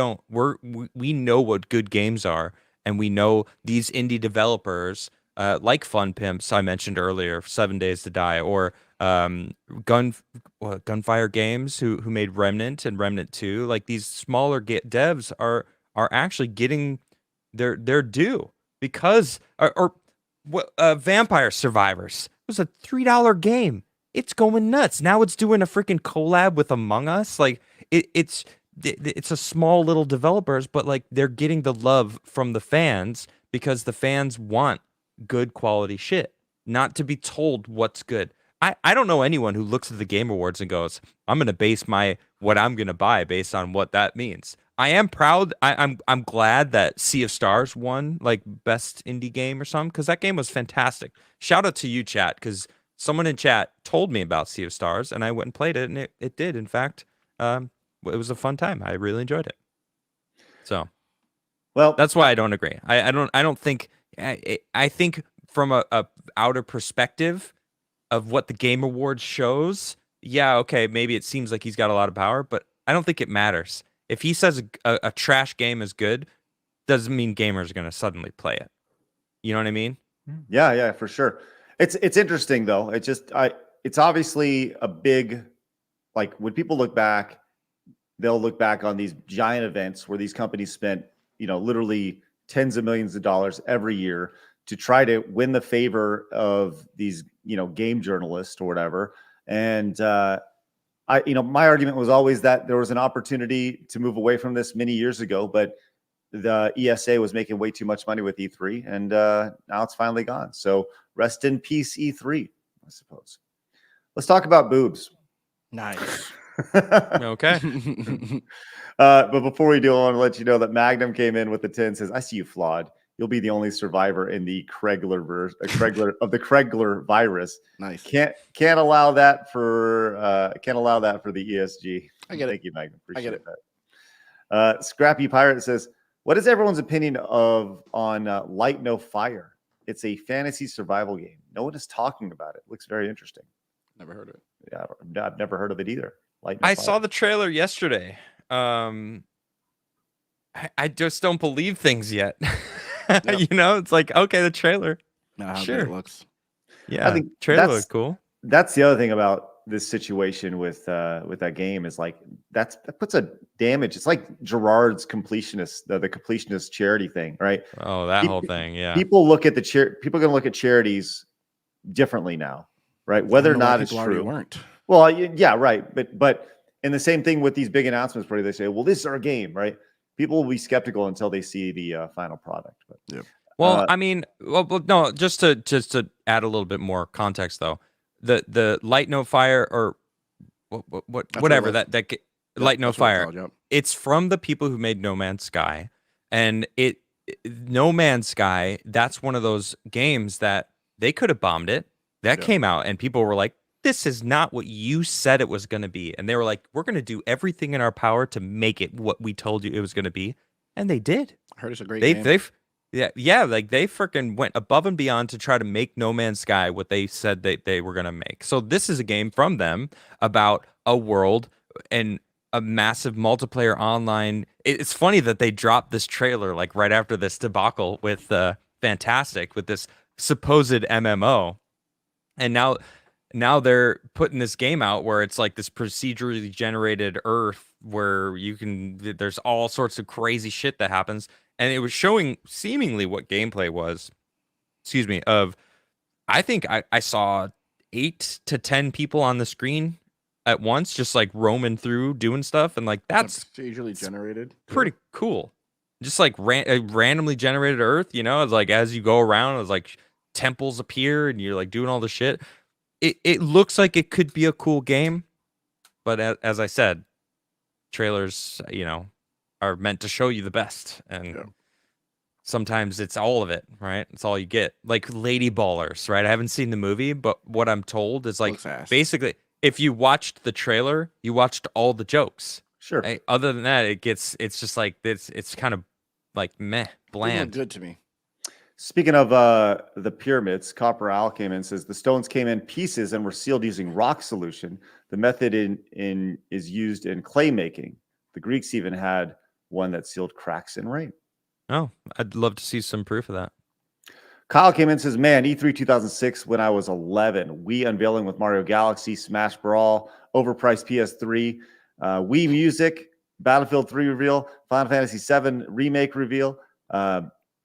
know what good games are, and we know these indie developers like Fun Pimps I mentioned earlier, 7 Days to Die, or Gunfire Games who made Remnant and Remnant 2. Like these smaller devs are actually getting their due because or Vampire Survivors was a $3 game. It's going nuts. Now it's doing a freaking collab with Among Us. Like it's a small little developers, but like they're getting the love from the fans because the fans want good quality shit, not to be told what's good. I don't know anyone who looks at the Game Awards and goes, I'm gonna base what I'm gonna buy based on what that means. I am proud. I'm glad that Sea of Stars won like best indie game or something, because that game was fantastic. Shout out to you, chat, because someone in chat told me about Sea of Stars, and I went and played it, and it did, in fact, it was a fun time. I really enjoyed it. So, well, that's why I don't agree. I don't think. I think from a outer perspective of what the Game Awards shows, yeah, okay, maybe it seems like he's got a lot of power, but I don't think it matters. If he says a trash game is good, doesn't mean gamers are going to suddenly play it. You know what I mean? Yeah, for sure. It's interesting though. It's obviously a big, like when people look back, they'll look back on these giant events where these companies spent, literally tens of millions of dollars every year to try to win the favor of these, game journalists or whatever. And my argument was always that there was an opportunity to move away from this many years ago, but the ESA was making way too much money with E3, and now it's finally gone. So rest in peace, E3, I suppose. Let's talk about boobs. Nice. Okay. But before we do, I want to let you know that Magnum came in with the 10, says, I see you flawed. You'll be the only survivor in the Craigler the Craigler virus. Nice. Can't allow that for the ESG. I get it. Thank you, Magnum. Appreciate I get it. that. Scrappy Pirate says, what is everyone's opinion on Light No Fire? It's a fantasy survival game. No one is talking about it. Looks very interesting. Never heard of it. Yeah, I've never heard of it either. Light No I Fire. saw the trailer yesterday. I just don't believe things yet. Yep. It's like, okay, the trailer. How sure. good it looks. Yeah, I think trailer looks cool. That's the other thing about this situation with that game is like that puts a damage. It's like Gerard's completionist, the completionist charity thing, right? Oh, that whole thing, yeah. People look at people are going to look at charities differently now, right? Whether or not it's true. Weren't. Well, yeah, right. But in the same thing with these big announcements where they say, well, this is our game, right? People will be skeptical until they see the final product. But, yeah. Well, I mean, no, just to add a little bit more context, though, the Light No Fire or whatever Light No Fire, it's from the people who made No Man's Sky, and No Man's Sky. That's one of those games that they could have bombed it. That came out, and people were like, this is not what you said it was going to be. And they were like, we're going to do everything in our power to make it what we told you it was going to be. And they did. I heard it's a great game. Like they freaking went above and beyond to try to make No Man's Sky what they said they were going to make. So this is a game from them about a world and a massive multiplayer online. It's funny that they dropped this trailer like right after this debacle with Fantastic, with this supposed MMO. And now they're putting this game out where it's like this procedurally generated Earth where there's all sorts of crazy shit that happens. And it was showing seemingly what gameplay was, I think I saw 8 to 10 people on the screen at once, just like roaming through doing stuff. And like, that's procedurally generated. Pretty cool. Just like randomly generated Earth, it's like, as you go around, it's like temples appear and you're like doing all the shit. It looks like it could be a cool game, but as I said, trailers, are meant to show you the best, and sometimes it's all of it, right? It's all you get. Like Lady Ballers, right? I haven't seen the movie, but what I'm told is like basically, if you watched the trailer, you watched all the jokes. Sure. Right? Other than that, it's just like it's kind of like meh, bland. Good to me. Speaking of the pyramids, Copper Al came in and says the stones came in pieces and were sealed using rock solution. The method is used in clay making. The Greeks even had one that sealed cracks in rain. Oh, I'd love to see some proof of that. Kyle came in and says, man, E3 2006 when I was 11. Wii unveiling with Mario Galaxy, Smash Brawl, overpriced PS3, Wii Music, Battlefield 3 reveal, Final Fantasy 7 remake reveal,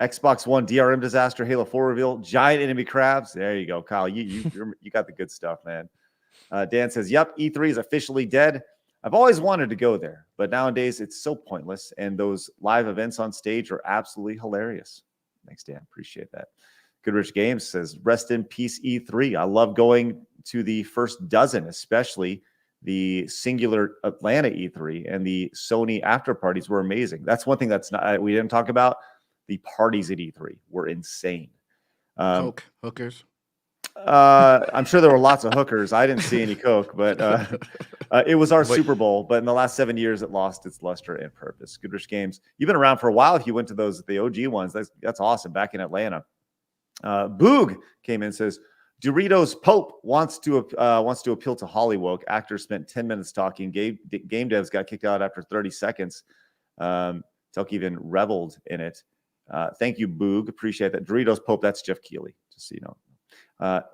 Xbox One DRM disaster, Halo 4 reveal, giant enemy crabs. There you go, Kyle. You got the good stuff, man. Dan says, yep, E3 is officially dead. I've always wanted to go there, but nowadays it's so pointless, and those live events on stage are absolutely hilarious. Thanks, Dan. Appreciate that. Goodrich Games says, rest in peace, E3. I love going to the first dozen, especially the singular Atlanta E3, and the Sony after parties were amazing. That's one thing that's not we didn't talk about. The parties at E3 were insane. Coke, hookers. I'm sure there were lots of hookers. I didn't see any Coke, but it was our Super Bowl. But in the last 7 years, it lost its luster and purpose. Goodrich Games, you've been around for a while. If you went to the OG ones, that's awesome. Back in Atlanta. Boog came in and says, Doritos Pope wants to appeal to Hollywood. Actors spent 10 minutes talking. Game devs got kicked out after 30 seconds. Telk even reveled in it. Thank you, Boog. Appreciate that. Doritos Pope, that's Jeff Keighley, just so you know.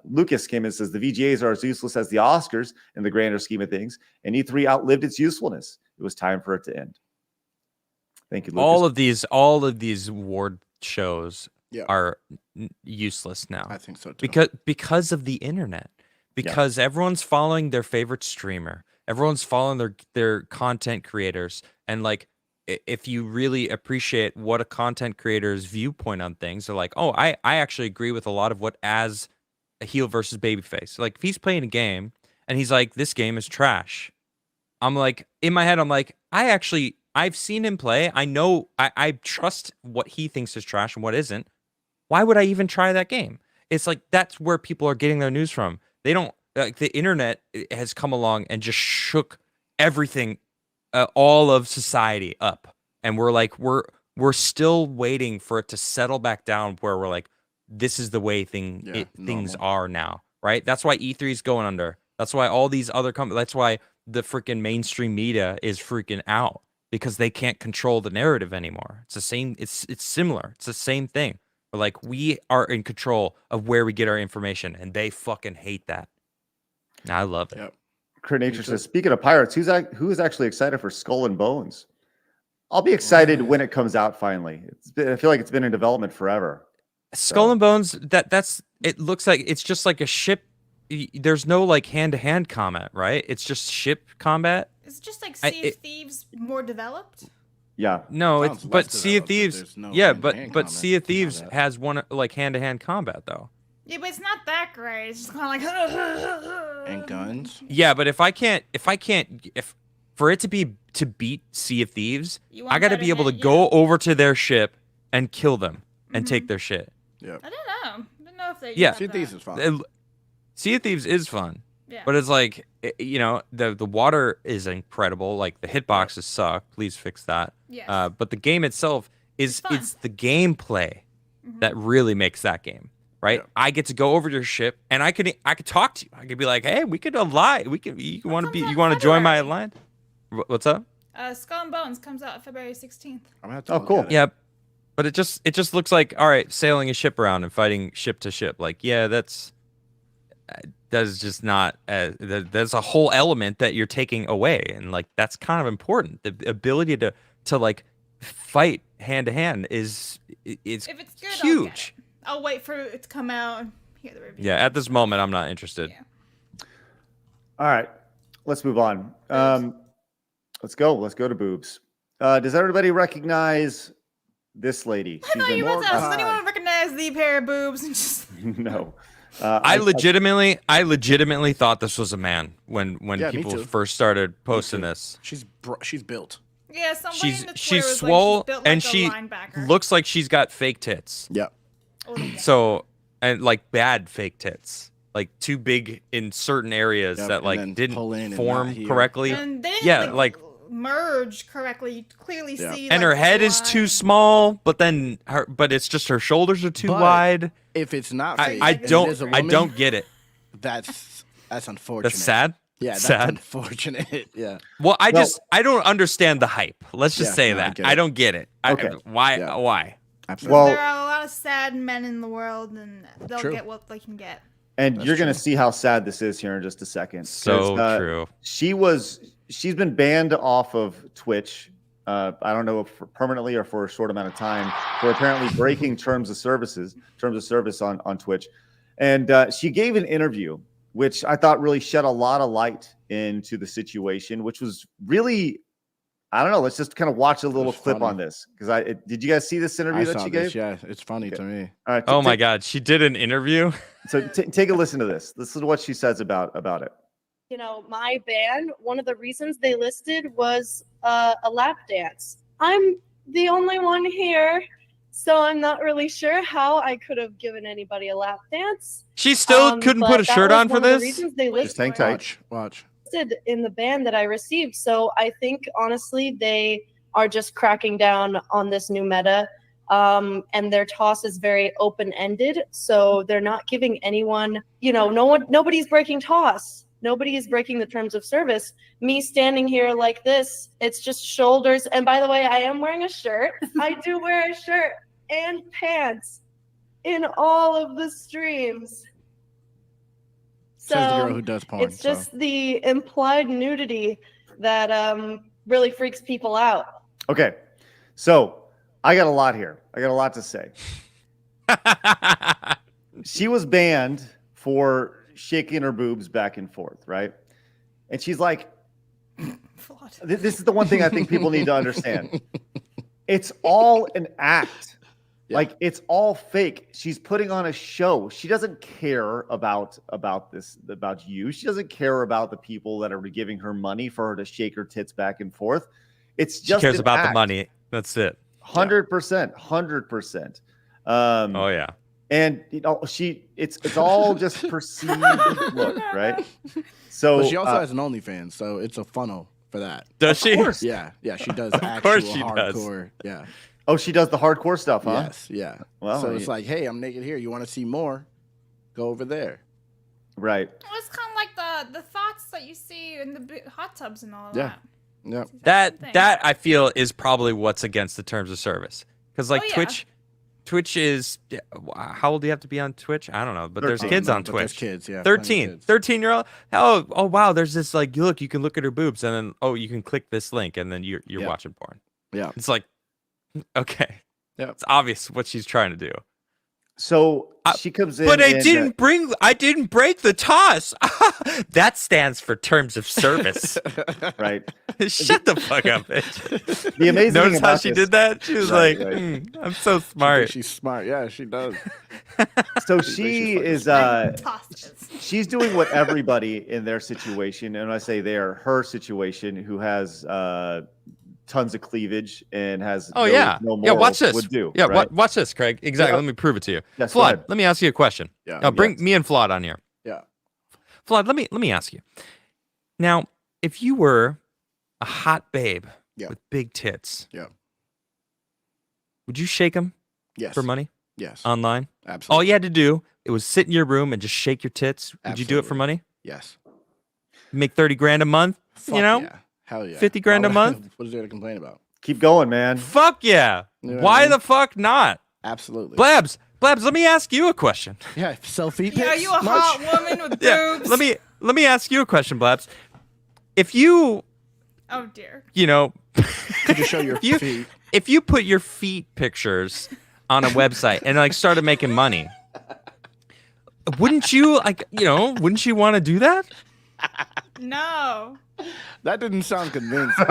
Lucas came in and says, the VGAs are as useless as the Oscars in the grander scheme of things, and E3 outlived its usefulness. It was time for it to end. Thank you, Lucas. All of these award shows are useless now. I think so too. Because of the internet. Because everyone's following their favorite streamer. Everyone's following their content creators. And like, if you really appreciate what a content creator's viewpoint on things, they're like, oh, I actually agree with a lot of what as a heel versus babyface. Like, if he's playing a game and he's like, this game is trash. I'm like, in my head, I'm like, I've seen him play. I know, I trust what he thinks is trash and what isn't. Why would I even try that game? It's like, that's where people are getting their news from. They don't, like, the internet has come along and just shook everything, all of society up. And we're like, we're still waiting for it to settle back down where we're like, this is the way things are now, right? That's why E3 is going under. That's why all these other companies, that's why the freaking mainstream media is freaking out, because they can't control the narrative anymore. It's the same, it's similar. It's the same thing. We're like, we are in control of where we get our information, and they fucking hate that. And I love it. Yep. Kurt Nature says, speaking of pirates, who is actually excited for Skull and Bones? I'll be excited when it comes out finally. I feel like it's been in development forever. Skull and Bones, it looks like it's just like a ship. There's no like hand-to-hand combat, right? It's just ship combat. It's just like Sea of Thieves more developed. Yeah. No, but Sea of Thieves. But Sea of Thieves has one like hand-to-hand combat though. Yeah, but it's not that great. It's just kind of like and guns. Yeah, but if for it to beat Sea of Thieves, I got to be able to go over to their ship and kill them and take their shit. Yeah. I don't know. I don't know if they. Yeah. Sea of Thieves is fun. Sea of Thieves is fun. Yeah. But it's like, you know, the water is incredible. Like, the hitboxes suck. Please fix that. Yes. But the game itself it's the gameplay that really makes that game, right? Yeah. I get to go over to your ship and I could talk to you. I could be like, hey, we could ally. You want to join my alliance? What's up? Skull and Bones comes out February 16th. Oh, cool. Yeah. But it just looks like, all right, sailing a ship around and fighting ship to ship. Like, yeah, that's just not there's a whole element that you're taking away, and like that's kind of important. The ability to like fight hand to hand is if it's good, huge. I'll wait for it to come out and hear the review. Yeah, at this moment I'm not interested. Yeah. All right, let's move on. Let's go to boobs. Does everybody recognize this lady? I thought you were Does anyone recognize the pair of boobs? And just no. I legitimately thought this was a man when people first started posting this. She's built. Yeah, she's swole like and she looks like she's got fake tits. Yeah. So, and like bad fake tits, like too big in certain areas that like didn't form correctly. And they didn't, merge correctly. You clearly see. And like, her head the is too line. small, but it's just her shoulders are too wide. If it's not fake, I and it is a don't woman, get it. That's unfortunate. That's sad. Yeah, that's sad. unfortunate. Yeah. Well, I don't understand the hype. Let's just say that. I don't get it. Okay. Why? Absolutely. Well, There are a lot of sad men in the world, and they'll True. get what they can get. and you're going to see how sad this is here in just a second. So 'Cause, true. She's been banned off of Twitch. I don't know if permanently or for a short amount of time for apparently breaking terms of service on Twitch. And she gave an interview, which I thought really shed a lot of light into the situation, which was really, I don't know. Let's just kind of watch a little clip on this because did you guys see this interview that she gave? Yeah, it's funny to me. All right, Oh my God, she did an interview. So take a listen to this. This is what she says about it. You know, my band, one of the reasons they listed was a lap dance. I'm the only one here, so I'm not really sure how I could have given anybody a lap dance. She still couldn't put a shirt on for this. Just hang tight. Watch. In the band that I received, so I think honestly they are just cracking down on this new meta, and their toss is very open-ended. So they're not giving anyone, nobody's breaking toss. Nobody is breaking the terms of service. Me standing here like this, it's just shoulders. And by the way, I am wearing a shirt. I do wear a shirt and pants in all of the streams. So Says the girl who does porn. it's just the implied nudity that really freaks people out. Okay, so I got a lot here. I got a lot to say. She was banned for shaking her boobs back and forth, right? And she's like, this is the one thing I think people need to understand. It's all an act. Yeah. Like, it's all fake. She's putting on a show. She doesn't care about you. She doesn't care about the people that are giving her money for her to shake her tits back and forth. It's just She cares an about act. the money. That's it. 100%. 100%. Oh yeah. And it's all just perceived look, right? So But she also has an OnlyFans, so it's a funnel for that. Does she? course. Yeah, she does Of actual course she does. hardcore. Yeah. Oh, she does the hardcore stuff, huh? Yes, yeah. Well, so it's like, hey, I'm naked here. You want to see more? Go over there. Right. Well, it's kind of like the thoughts that you see in the hot tubs and all of Yeah. that. Yeah. That I feel is probably what's against the terms of service. Because like Oh, yeah. Twitch is, how old do you have to be on Twitch? I don't know, but there's 13. kids on But Twitch. there's kids, yeah. plenty of 13 kids. year old. Oh wow, there's this like, look, you can look at her boobs and then you can click this link and then you're Yeah. watching porn. Yeah. It's like, okay. Yeah. It's obvious what she's trying to do. So she comes in. But I and, didn't break the toss. That stands for terms of service. right. Shut the fuck up, bitch. The amazing thing Notice how about she this- did that? She was Right, like, right. I'm so She thinks smart. she's smart. Yeah, she does. So She she thinks she's is she's doing what everybody in their situation, and when I say her situation, who has tons of cleavage and has Oh no yeah, morals yeah. Watch this. would do. Yeah, right? watch this, Craig. Exactly. Yeah. Let me prove it to you. Yes, go Flood, ahead. let me ask you a question. Yeah. Now bring Yes. me and Flood on here. Yeah. Flood, let me ask you. Now, if you were a hot babe Yeah. with big tits, Yeah. would you shake them Yes. for money Yes. online? Absolutely. All you had to do it was sit in your room and just shake your tits. Would you do it for Absolutely. money? Yes. Make 30 grand a month? Fuck you know? Yeah. Hell yeah. 50 grand a Why- month? What is there to complain about? Keep going, man. Fuck yeah. You know what I Why mean? the fuck not? Absolutely. Blabs, let me ask you a question. Yeah. Selfie Yeah, are pics? you a Much? hot woman with Yeah, boobs? let me ask you a question, Blabs. If you, Oh dear. you know, Could you show your if you feet? if you put your feet pictures on a website and like started making money, wouldn't you wouldn't you want to do that? No. That didn't sound convincing.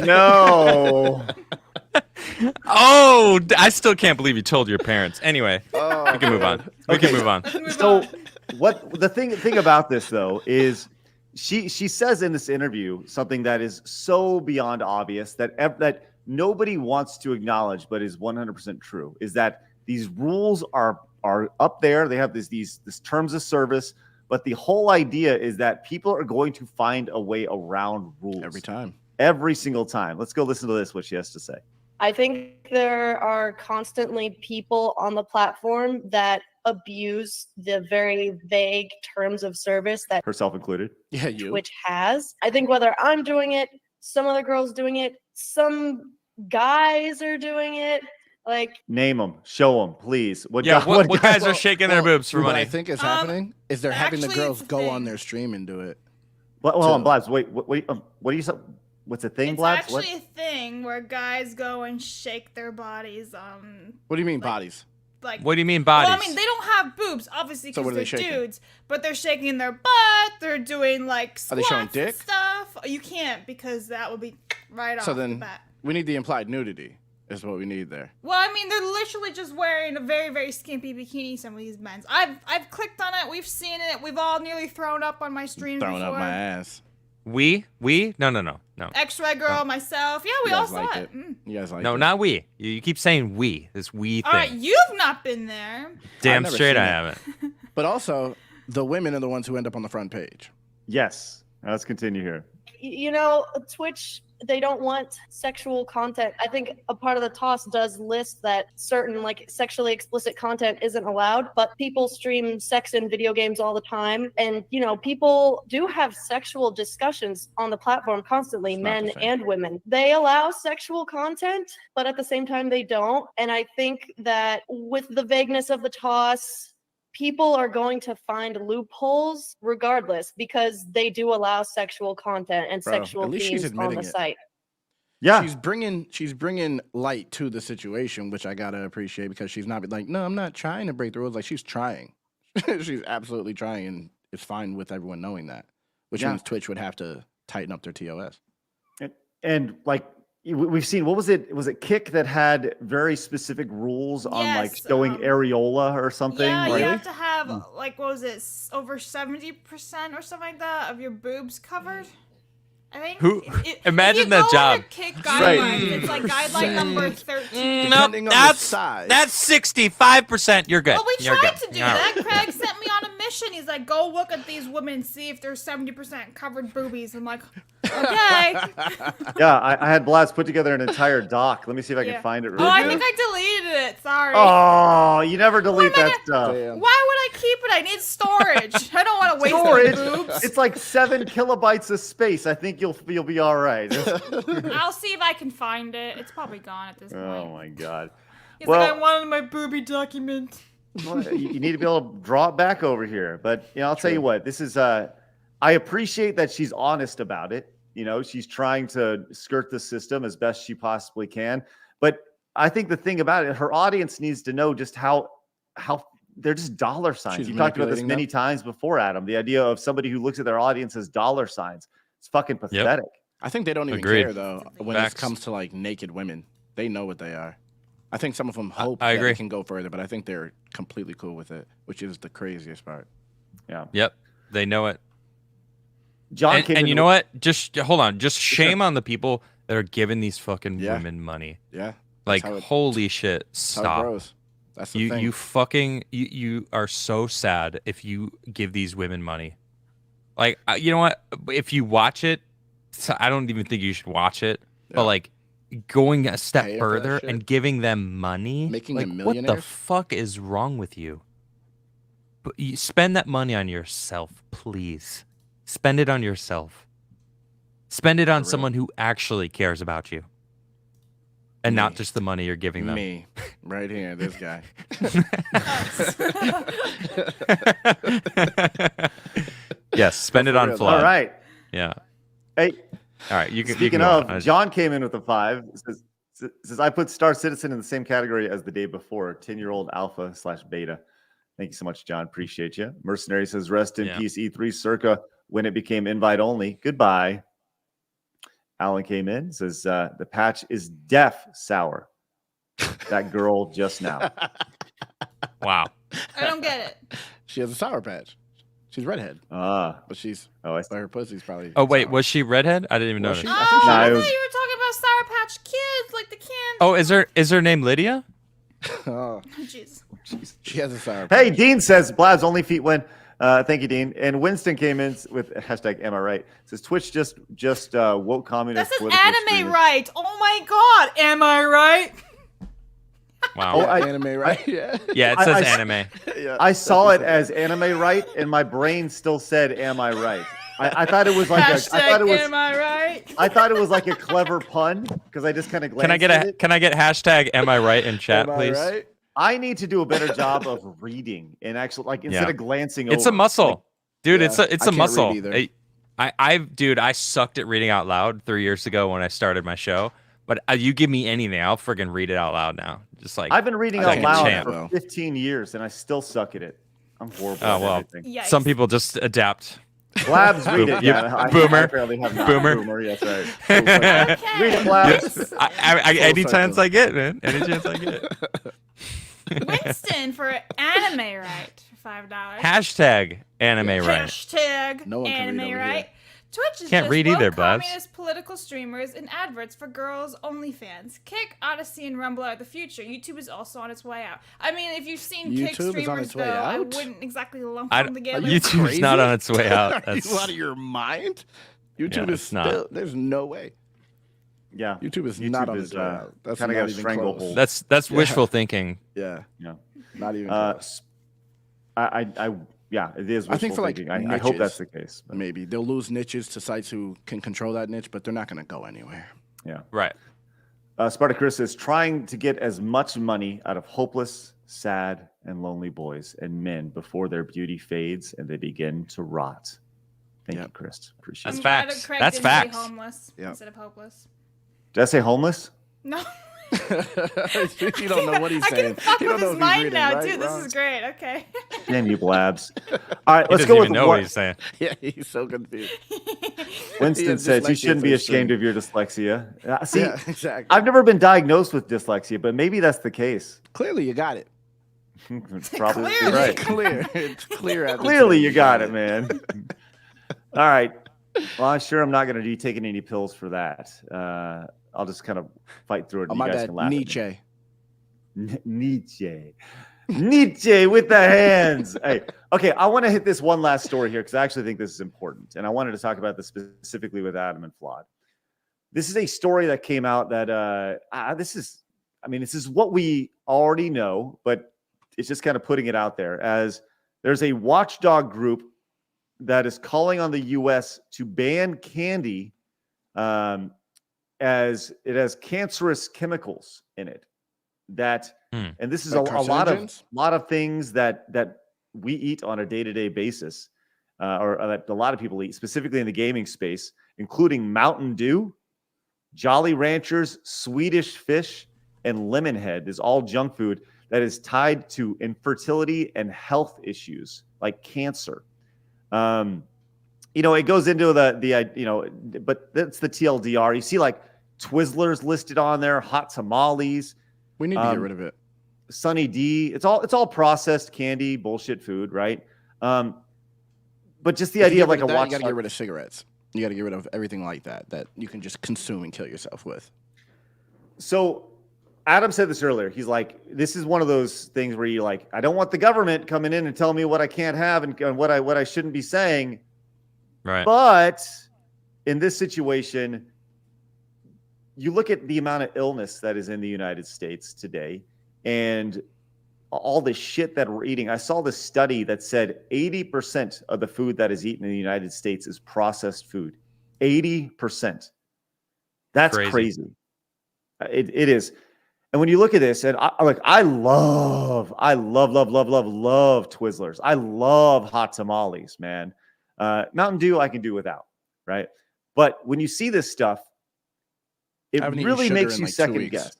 No. Oh, I still can't believe you told your parents. Anyway, Oh, we can move on. We Okay. can move on. So what the thing about this though is she says in this interview something that is so beyond obvious that nobody wants to acknowledge but is 100% true, is that these rules are up there. They have this terms of service, but the whole idea is that people are going to find a way around rules Every time. every single time. Let's go listen to this, what she has to say. I think there are constantly people on the platform that abuse the very vague terms of service that Herself included. Yeah, you. Twitch has. I think whether I'm doing it, some other girls doing it, some guys are doing it. Like, Name them, show them, please. What guys are shaking their boobs for What money? I think is happening is they're having the actually, girls it's a go thing. on their stream and do it. Hold on, Blabs. Wait, what do you say? What's a thing, It's Blabs? actually a thing where guys go and shake their bodies. What do you mean bodies? Like, What do you mean bodies? Well, I mean, they don't have boobs, obviously, So because what are they're they shaking? dudes. But they're shaking their butt. They're doing like Are they squats showing and dick? stuff. You can't because that would be right off So the then bat. we need the implied nudity is what we need there. Well, I mean, they're literally just wearing a very, very skimpy bikini. Some of these men. I've clicked on it. We've seen it. We've all nearly thrown up on my stream Throwing before. up my ass. We? No. X-Ray girl, myself. Yeah, we You all guys saw liked it. it. You guys like No, it. not we. You keep saying we. This we All thing. right, you've not been there. Damn never straight seen I it. haven't. But also, the women are the ones who end up on the front page. Yes. Let's continue here. you know, Twitch, they don't want sexual content. I think a part of the toss does list that certain like sexually explicit content isn't allowed, but people stream sex in video games all the time. And, you know, people do have sexual discussions on the platform constantly, men and women. They allow sexual content, but at the same time they don't. And I think that with the vagueness of the toss, people are going to find loopholes regardless because they do allow sexual content and Bro, sexual at least she's themes on admitting the it. site. Yeah, she's bringing light to the situation, which I gotta appreciate because she's not like, no, I'm not trying to break the rules. Like she's trying, she's absolutely trying, and it's fine with everyone knowing that. Which means Twitch would have to tighten up their TOS. And like we've seen, what was it? Was it Kick that had very specific rules on like showing areola or something? Yeah, like, you have to have like what was it, over 70% or something like that of your boobs covered. I think. Who? If Imagine you that go job. under Kick guidelines, it's like guideline number 13. Nope, that's 65%. You're good. Well, we You're tried good. to do All right. that. Craig sent me on a mission. He's like, go look at these women and see if there's 70% covered boobies. I'm like, okay. Yeah, I had Blast put together an entire doc. Let me see if I can find it. Oh, I think I deleted it. Sorry. Oh, you never delete that stuff. Why would I keep it? I need storage. I don't want to waste Storage. the boobs. It's like 7 kilobytes of space. I think you'll be all right. I'll see if I can find it. It's probably gone at this point. Oh my god. He's like, I wanted my booby document. Well, you need to be able to draw it back over here. But you know, I'll tell you what. This is. I appreciate that she's honest about it. You know, she's trying to skirt the system as best she possibly can. But I think the thing about it, her audience needs to know just how they're just dollar signs. She's You've talked about this manipulating many them. times before, Adam. The idea of somebody who looks at their audience as dollar signs. It's fucking pathetic. I think they don't even Agreed. care though when Facts. it comes to like naked women. They know what they are. I think some of them hope I that agree. it can go further, but I think they're completely cool with it, which is the craziest part. Yeah. Yep. They know it. John and, came and in you with- know what? Just hold on. Just shame on the people that are giving these fucking Yeah. women money. Yeah. Like, how it- holy shit. That's how it Stop. grows. That's the You thing. you fucking you are so sad if you give these women money. Like, you know what? If you watch it, I don't even think you should watch it. But like going a step Paying for that further shit. and giving them money, Making like, them what the millionaires? fuck is wrong with you? But you spend that money on yourself, please. Spend it on yourself. Spend it on someone who actually cares about you. And not just the money you're giving them. Me, right here, this guy. Yes, spend it on real, Flood. All right. Yeah. Hey, All right. You can. speaking you can go of, on. John came in with a 5. Says I put Star Citizen in the same category as the day before. 10-year-old alpha/beta. Thank you so much, John. Appreciate you. Mercenary says rest in peace. E3 circa when it became invite only. Goodbye. Alan came in, says the patch is deaf sour. That girl just now. Wow. I don't get it. She has a sour patch. She's redhead, Ah. but she's Oh, but her pussy's probably. Oh wait, sour. was she redhead? I didn't even Was notice. she? Oh, I think she Nah, I it thought was- you were talking about Sour Patch Kids, like the candy. Oh, is her name Lydia? Oh, Jeez. she has a sour patch. Hey, Dean says Blad's only feet win. Thank you, Dean. And Winston came in with hashtag Am I Right? Says Twitch just woke communist. This is political anime streamers. right. Oh my god, am I right? Wow. Anime, right? Yeah. Yeah, it says anime. I saw it as anime right, and my brain still said Am I Right? I thought it was like Am I right? I thought it was like a clever pun because I just kind of glanced Can I get at it. Can I get hashtag Am I Right in chat, Am I please? right? I need to do a better job of reading and actually, like, instead of glancing over. It's a muscle, like, dude. Yeah, It's a I can't muscle. read either. I sucked at reading out loud 3 years ago when I started my show. But you give me anything, I'll friggin' read it out loud now. Just like I've been reading like out a loud champ. for 15 years, and I still suck at it. I'm horrible. Oh at well, everything. Yikes. some people just adapt. Blabs, read it. You- Yeah, boomer. I apparently have not. Boomer. Yes, right. Okay. Read it, Blabs. Any chance I get, man. Any chance I get. Winston for anime right for $5. Hashtag anime right. Hashtag No one can read anime over right. here. Twitch is Can't just read woke either, Blabs. communist political streamers and adverts for girls only fans. Kick, Odyssey, and Rumble are the future. YouTube is also on its way out. I mean, if you've seen Kick YouTube is on streamers its way though, I out? wouldn't exactly lump I, them together. YouTube's Crazy? not on its way out. Are That's, you out of your mind? YouTube Yeah, is it's not. still. There's no way. Yeah. YouTube is not on is, its way out. That's kinda not got a even stranglehold. close. that's wishful thinking. Yeah. Yeah. Not even Uh, close. Yeah, it is. I think for like thinking. I hope niches, that's the case. But Maybe they'll lose niches to sites who can control that niche, but they're not going to go anywhere. yeah. Right. Spartacus is trying to get as much money out of hopeless, sad, and lonely boys and men before their beauty fades and they begin to rot. Thank you, Chris. Appreciate That's it. I'm glad facts. Craig That's didn't say facts. homeless Yep. instead of hopeless. Did I say homeless? No. You don't know what he's I saying. can fuck You don't with know his if he's mind reading now, right, too. This wrong. is great. Okay. Damn you, Blabs. All right, He let's doesn't go with even know what what he's saying. Yeah, he's so confused. Winston has says you dyslexia shouldn't be for ashamed sure. of your dyslexia. See, Yeah, exactly. I've never been diagnosed with dyslexia, but maybe that's the case. Clearly, you got it. Probably Clearly. right. It's clear. It's clear. as the Clearly, day. you got it, man. All right. Well, I'm sure I'm not going to be taking any pills for that. I'll just kind of fight through it. Oh, And my you guys bad. can laugh at me. Nietzsche. Nietzsche with the hands. Hey, okay. I want to hit this one last story here because I actually think this is important, and I wanted to talk about this specifically with Adam and Flawed. This is a story that came out that this is what we already know, but it's just kind of putting it out there as there's a watchdog group that is calling on the U.S. to ban candy as it has cancerous chemicals in it. And this is Like a carcinogens? lot of things that we eat on a day-to-day basis, or that a lot of people eat, specifically in the gaming space, including Mountain Dew, Jolly Ranchers, Swedish Fish, and Lemonhead is all junk food that is tied to infertility and health issues like cancer. It goes into but that's the TLDR. You see like Twizzlers listed on there, hot tamales. We need to get rid of it. Sunny D. It's all processed candy, bullshit food, right? But just the If you idea get of like rid a that, watch. You got to get rid of cigarettes. You got to get rid of everything like that you can just consume and kill yourself with. So Adam said this earlier. He's like, this is one of those things where you like, I don't want the government coming in and telling me what I can't have and what I shouldn't be saying. Right. But in this situation, you look at the amount of illness that is in the United States today and all the shit that we're eating. I saw this study that said 80% of the food that is eaten in the United States is processed food. 80%. That's crazy. It is. And when you look at this, and I love Twizzlers. I love hot tamales, man. Mountain Dew I can do without, right? But when you see this stuff, it I haven't eaten really sugar makes in you like 2 second weeks. guess.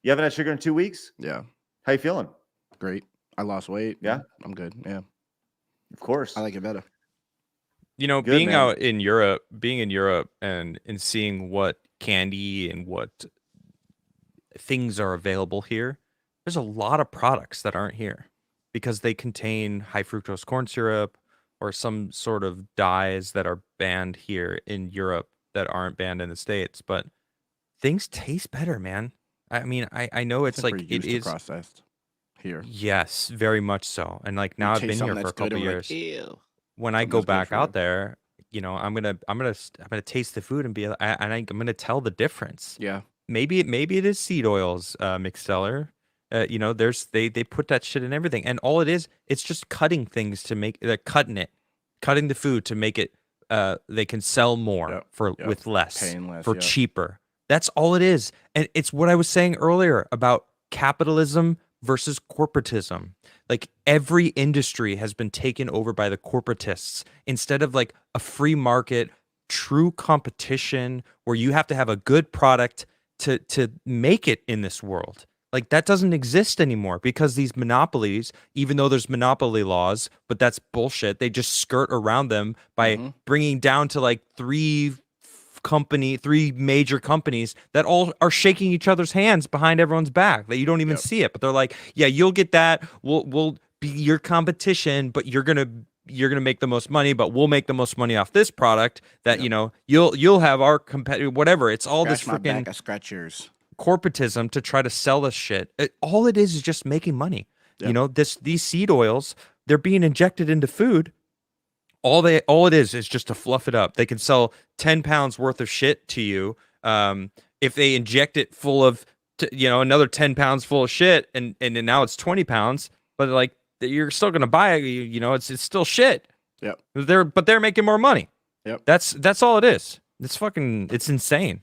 You haven't had sugar in 2 weeks? Yeah. How you feeling? Great. I lost weight. Yeah? I'm good. Yeah. Of course. I like it better. Good, being man. out in Europe, and seeing what candy and what things are available here, there's a lot of products that aren't here because they contain high fructose corn syrup or some sort of dyes that are banned here in Europe that aren't banned in the States. But things taste better, man. I mean, I know it's like it is processed here. Yes, very much so. And like now I've been here for a couple years. Ew. When I go Something's good back for out you. there, you know, I'm gonna taste the food and I'm gonna tell the difference. Yeah. Maybe it is seed oils, McSteller. You know, they put that shit in everything, and all it is, it's just cutting things to make they're cutting the food to make it. They can sell more with less, Paying less, for yep. cheaper. That's all it is, and it's what I was saying earlier about capitalism versus corporatism. Like every industry has been taken over by the corporatists instead of like a free market, true competition where you have to have a good product to make it in this world. Like that doesn't exist anymore because these monopolies, even though there's monopoly laws, but that's bullshit. They just skirt around them by bringing down to like three major companies that all are shaking each other's hands behind everyone's back that you don't even see it. But they're like, yeah, you'll get that. We'll be your competition, but you're gonna make the most money, but we'll make the most money off this product that you know you'll have our competitor, whatever. It's all Scratch this my freaking back, I scratch yours. corporatism to try to sell this shit. All it is just making money. You know, these seed oils, they're being injected into food. All it is just to fluff it up. They can sell 10 pounds worth of shit to you. If they inject it full of, another 10 pounds full of shit, and now it's 20 pounds, but like you're still gonna buy it. You know, it's still shit. Yep. They're making more money. Yep. That's all it is. It's insane.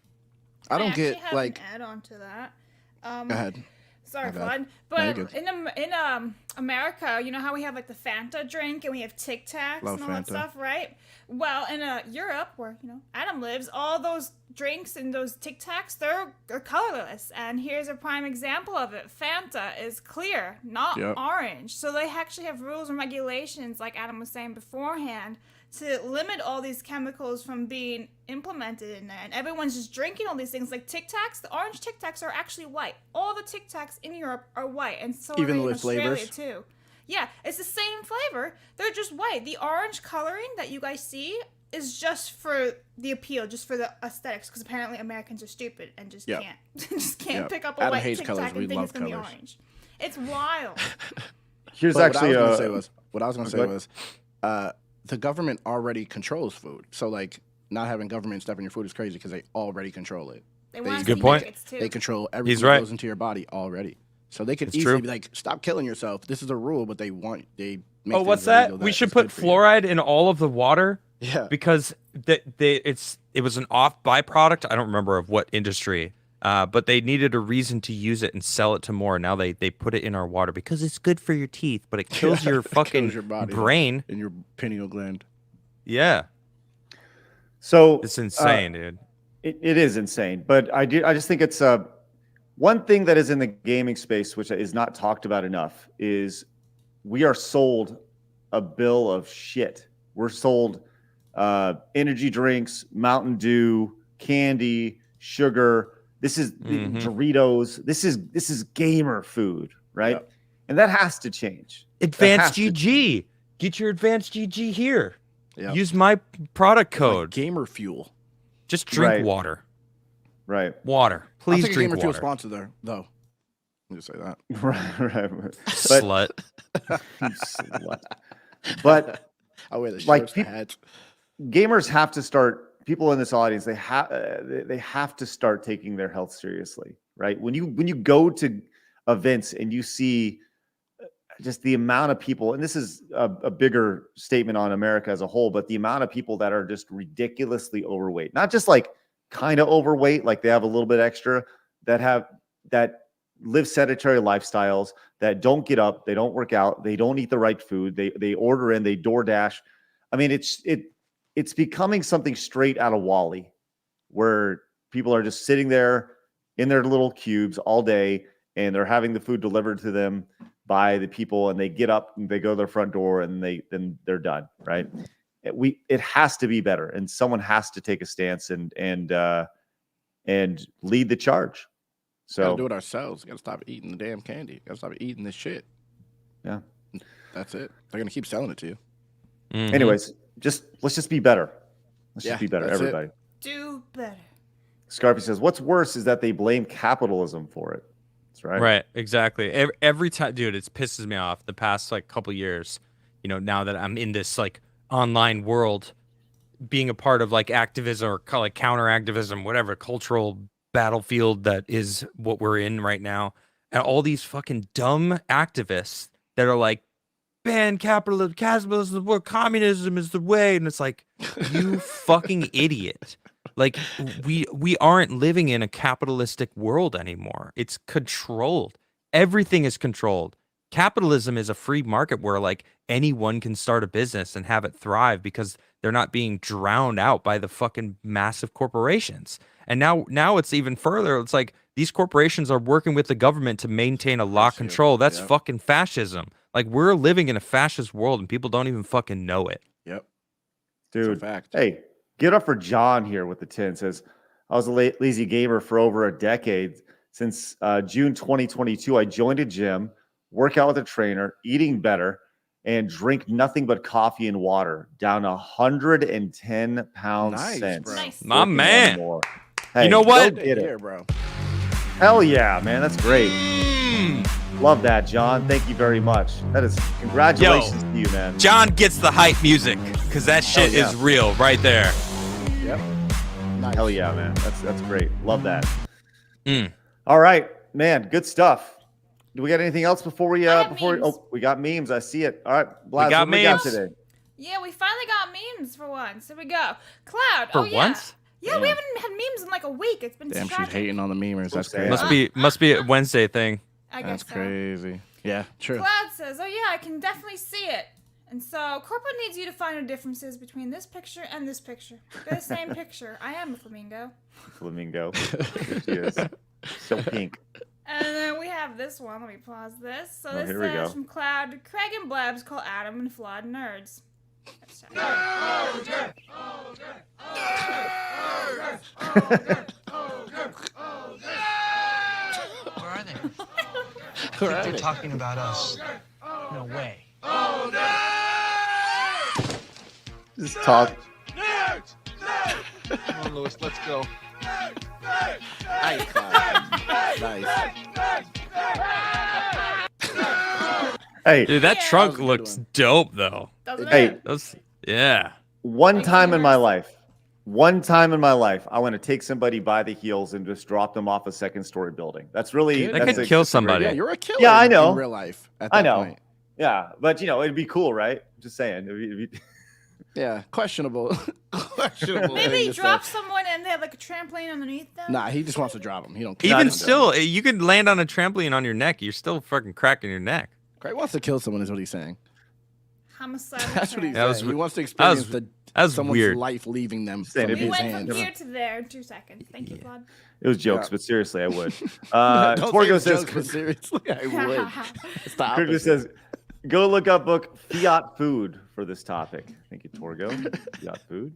I don't actually get have like. an add-on to that. Go ahead. Sorry, My bad. Vlad. No, But you're good. in America, you know how we have like the Fanta drink and we have Tic Tacs Love and all that Fanta. stuff, right? Well, in Europe, where Adam lives, all those drinks and those Tic Tacs, they're colorless. And here's a prime example of it: Fanta is clear, not orange. So they actually have rules and regulations, like Adam was saying beforehand, to limit all these chemicals from being implemented in there. And everyone's just drinking all these things. Like Tic Tacs, the orange Tic Tacs are actually white. All the Tic Tacs in Europe are white, and so Even are they in with Australia flavors? too. Yeah, it's the same flavor. They're just white. The orange coloring that you guys see is just for the appeal, just for the aesthetics, because apparently Americans are stupid and just can't pick up a Adam white hates Tic colors. Tac We and think love it's gonna be colors. orange. It's wild. Here's But actually what I was going to say was, the government already controls food. So like not having government step in your food is crazy because they already control it. They want us Good to eat point. nuggets, too. They control everything right. that goes into your body already. So they could It's easily true. be like, stop killing yourself. This is a rule, but they make What's things that? illegal We should is put good for you. fluoride in all of the water. Yeah. Because it was an off byproduct. I don't remember of what industry, but they needed a reason to use it and sell it to more. Now they put it in our water because it's good for your teeth, but it kills your fucking Kills your body, brain. and your pineal gland. Yeah, So it's insane, dude. It is insane, but I just think it's one thing that is in the gaming space which is not talked about enough is we are sold a bill of shit. We're sold energy drinks, Mountain Dew, candy, sugar. This is Doritos. This is gamer food, right? Yep. And that has to change. Advanced GG. Get your Advanced GG here. Yep. Use my product Like code. gamer fuel. Just drink Right. water. Right. Water. I'll Please take a drink gamer fuel water. sponsor there, though. Let me just say that. Right. Slut. You slut. But I wear the shirts, like the hats. gamers have to start. People in this audience, they have to start taking their health seriously, right? When you go to events and you see just the amount of people, and this is a bigger statement on America as a whole, but the amount of people that are just ridiculously overweight, not just like kind of overweight, like they have a little bit extra, that live sedentary lifestyles, that don't get up, they don't work out, they don't eat the right food, they order in, they DoorDash. I mean, it's becoming something straight out of Wall-E, where people are just sitting there in their little cubes all day, and they're having the food delivered to them by the people, and they get up and they go to their front door, and then they're done, right? It has to be better, and someone has to take a stance and lead the charge. So Gotta do it ourselves. Gotta stop eating the damn candy. Gotta stop eating this shit. Yeah. That's it. They're gonna keep selling it to you. Anyways, let's just be better. Let's Yeah, just be better, that's it. everybody. Do better. Scarpy says, what's worse is that they blame capitalism for it. right? Right, exactly. Every time, dude, it pisses me off the past like couple years. You know, now that I'm in this like online world, being a part of like activism or like counter activism, whatever cultural battlefield that is what we're in right now, and all these fucking dumb activists that are like, ban capitalism is the way, communism is the way, and it's like, you fucking idiot. Like we aren't living in a capitalistic world anymore. It's controlled. Everything is controlled. Capitalism is a free market where like anyone can start a business and have it thrive because they're not being drowned out by the fucking massive corporations. And now it's even further. It's like these corporations are working with the government to maintain a law control. That's fucking fascism. Like we're living in a fascist world and people don't even fucking know it. Yep. Dude. Fact. Hey, give it up for John here with the 10. Says, I was a lazy gamer for over a decade. Since June 2022, I joined a gym, work out with a trainer, eating better, and drink nothing but coffee and water. Down 110 pounds since. Bro. Nice. My man. Hey, you know what? go get it. Here, bro. Hell yeah, man. That's great. Love that, John. Thank you very much. That is congratulations to you, man. John gets the hype music because that shit is real right there. Yep. Nice. Hell yeah, man. That's great. Love that. All right, man. Good stuff. Do we got anything else before we memes. Oh, we got memes. I see it. All right, Blaz, We got what do we got memes. today? Yeah, we finally got memes for once. Here we go. Cloud. For oh, yeah. once? Yeah, we haven't had memes in like a week. It's been Damn, tragic. she's hating on the memers. That's Okay. crazy. Must be a Wednesday thing. I guess That's so. crazy. Yeah, true. Cloud says, oh yeah, I can definitely see it. And so corporate needs you to find the differences between this picture and this picture. They're the same picture. I am a flamingo. Flamingo. There she is. So pink. And then we have this one. Let me pause this. So Oh, this here we go. says from Cloud, Craig and Blabs call Adam and Flawed nerds. Where are they? Where are They're they? talking about us. No way. Just talk. Come on, Lewis, let's go. Nice, Cloud. Nice. Hey, Dude, that Yeah. trunk That was a good looks one. dope though. Doesn't Hey. it? Yeah. one time in my life, I want to take somebody by the heels and just drop them off a second-story building. That's really That that's could a- kill somebody. Yeah, you're a killer. Yeah, I know. In real life. At I that know. Point. Yeah, but it'd be cool, right? Just saying. It'd be- Yeah, questionable. Questionable. Maybe thing you to drop say. someone and they have like a trampoline underneath them. Nah, he just wants to drop him. He don't care. Even about that. still, you could land on a trampoline on your neck. You're still fucking cracking your neck. Craig wants to kill someone, is what he's saying. Homicide. That's what he's That was saying. He wants to that experience was- the that was someone's weird. life leaving them Saying from it'd We be his went hands. from here to there in 2 seconds. Thank you, Vlad. It was jokes, Yeah. but seriously, I would. Don't say Torgo it's says, jokes, but seriously, I would. It's the Torgo opposite. says, go look up book Fiat Food for this topic. Thank you, Torgo. Fiat Food.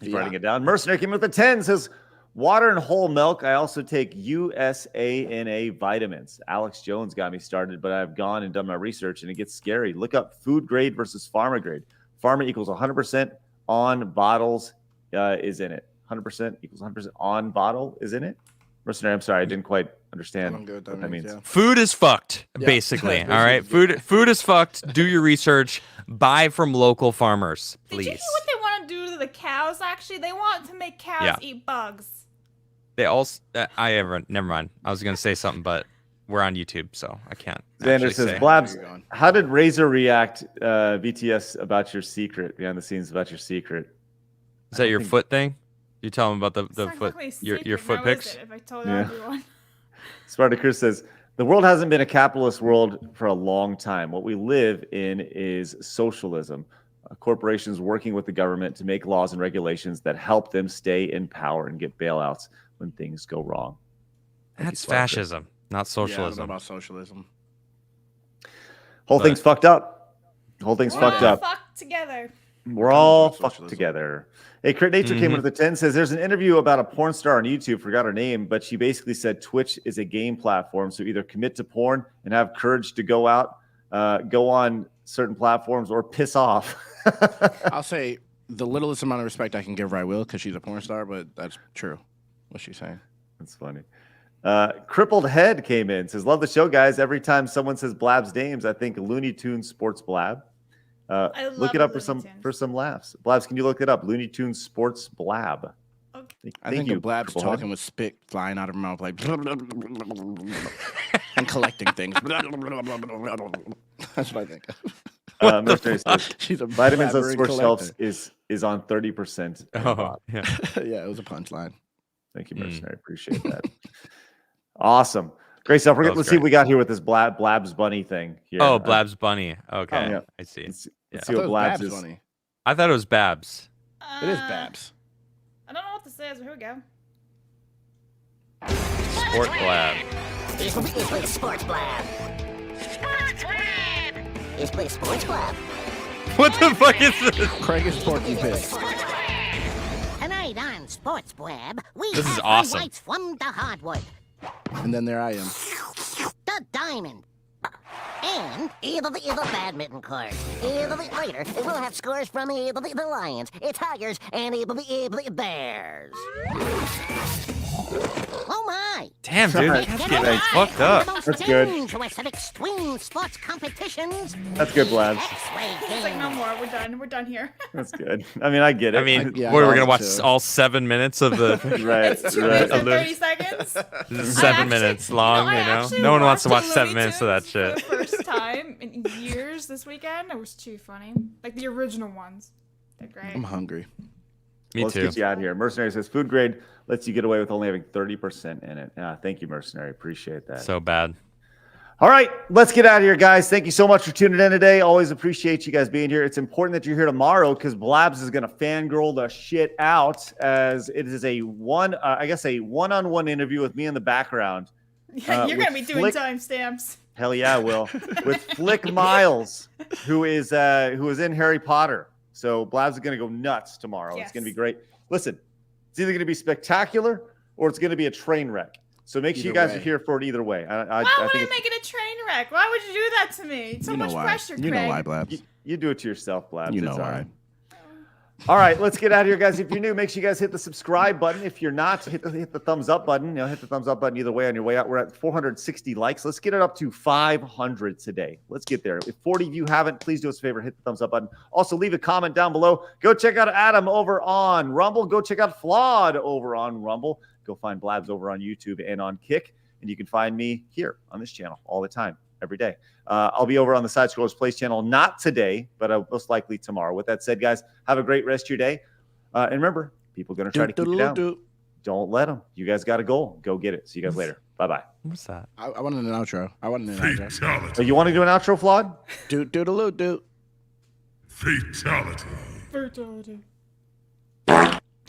He's Fiat. writing it down. Mercenary came with a 10, says, water and whole milk. I also take USANA vitamins. Alex Jones got me started, but I've gone and done my research, and it gets scary. Look up food grade versus pharma grade. Pharma equals 100% on bottles is in it. 100% equals 100% on bottle is in it. Mercenary, I'm sorry, I didn't quite understand I'm good, what that means. yeah. Food is fucked, Yeah. basically. Basically, All right, food is fucked. Do your research. Buy from local farmers, Did you hear please. what they want to do to the cows? Actually, they want to make cows Yeah. eat bugs. They also. Never mind. I was gonna say something, but we're on YouTube, so I can't. Xander actually says, say. Blabs, Where you going? how did Razor react, BTS, about your secret, behind the scenes about your secret? Is that your foot thing? You tell them about the It's foot, technically a your secret foot now, is pics. it, if I told Yeah. everyone. Spartacus says, the world hasn't been a capitalist world for a long time. What we live in is socialism. Corporations working with the government to make laws and regulations that help them stay in power and get bailouts when things go wrong. Thank you, That's Spartacus. fascism, not Yeah, I don't know socialism. about socialism. Whole But- thing's fucked up. Whole thing's We're fucked all up. fucked together. We're all about fucked socialism. together. Hey, Crit Nature came Mhm. into the 10, says there's an interview about a porn star on YouTube, forgot her name, but she basically said Twitch is a game platform. So either commit to porn and have courage to go out, go on certain platforms, or piss off. I'll say the littlest amount of respect I can give her, I will, because she's a porn star, but that's true. What she's saying. That's funny. Crippled Head came in, says, love the show, guys. Every time someone says Blab's names, I think Looney Tunes Sports Blab. Look it up for some laughs. Blabs, can you look it up? Looney Tunes Sports Blab. Okay. I think the Blab's talking with spit flying out of her mouth, like, and collecting things. That's what I think. She's a vitamins on store shelves is on 30%. Oh, yeah. Yeah, it was a punchline. Thank you, Mercenary. Appreciate that. Awesome. Great stuff. Let's see what we got here with this Blab's Bunny thing here. Oh, Blab's Bunny. Okay. Yeah. I see. Let's Yeah. see what Blab's is. Bunny. I thought it was Babs. It is Babs. I don't know what to say, so here we go. Sport Blab. It's Sports Blab. Sports Blab. It's Sports Blab. What the fuck is this? Craig is Porky Pig. Tonight on Sports Blab, we This is have awesome. highlights from the hardwood, And then there I am. the diamond, and the badminton court. Later, we'll have scores from the Lions, Tigers, and the Bears. Oh my! Damn, dude. Sorry. That's getting fucked up. That's good. Interesting extreme sports competitions. That's good, Blabs. It's like, no more. We're done. We're done here. That's good. I mean, I get it. I mean, Yeah, we're I gonna watch also- all 7 minutes of the right, It's 2 right. minutes and 30 seconds. This is 7 minutes long, I you know? actually No one wants to watch watched 7 Looney minutes of that Tunes shit. For the first time in years this weekend. It was too funny. Like the original ones. They're great. I'm hungry. Me Let's too. get you out here. Mercenary says food grade lets you get away with only having 30% in it. Thank you, Mercenary. Appreciate that. So bad. All right, let's get out of here, guys. Thank you so much for tuning in today. Always appreciate you guys being here. It's important that you're here tomorrow because Blabs is going to fangirl the shit out as it is a one-on-one interview with me in the background. Yeah, you're with gonna be doing timestamps. Hell yeah, I will. With Flick Miles, who is in Harry Potter. So Blabs is going to go nuts tomorrow. Yes. It's going to be great. Listen, it's either going to be spectacular or it's going to be a train wreck. So make sure you guys are here for it either way. Why would I make it a train wreck? Why would you do that to me? So much pressure, Craig. You know why, Blabs. You do it to yourself, Blabs. You know It's all why. right. All right, let's get out of here, guys. If you're new, make sure you guys hit the subscribe button. If you're not, hit the thumbs up button. Hit the thumbs up button either way on your way out. We're at 460 likes. Let's get it up to 500 today. Let's get there. If 40 of you haven't, please do us a favor, hit the thumbs up button. Also, leave a comment down below. Go check out Adam over on Rumble. Go check out Flawed over on Rumble. Go find Blabs over on YouTube and on Kick. And you can find me here on this channel all the time, every day. I'll be over on the Side Scrollers Plays channel, not today, but most likely tomorrow. With that said, guys, have a great rest of your day. And remember, people are going to try to keep you down. Don't let them. You guys got a goal. Go get it. See you guys later. Bye-bye. What's that? I wanted an outro. So you want to do an outro, Flawed? Doodaloo. Fatality. Fatality.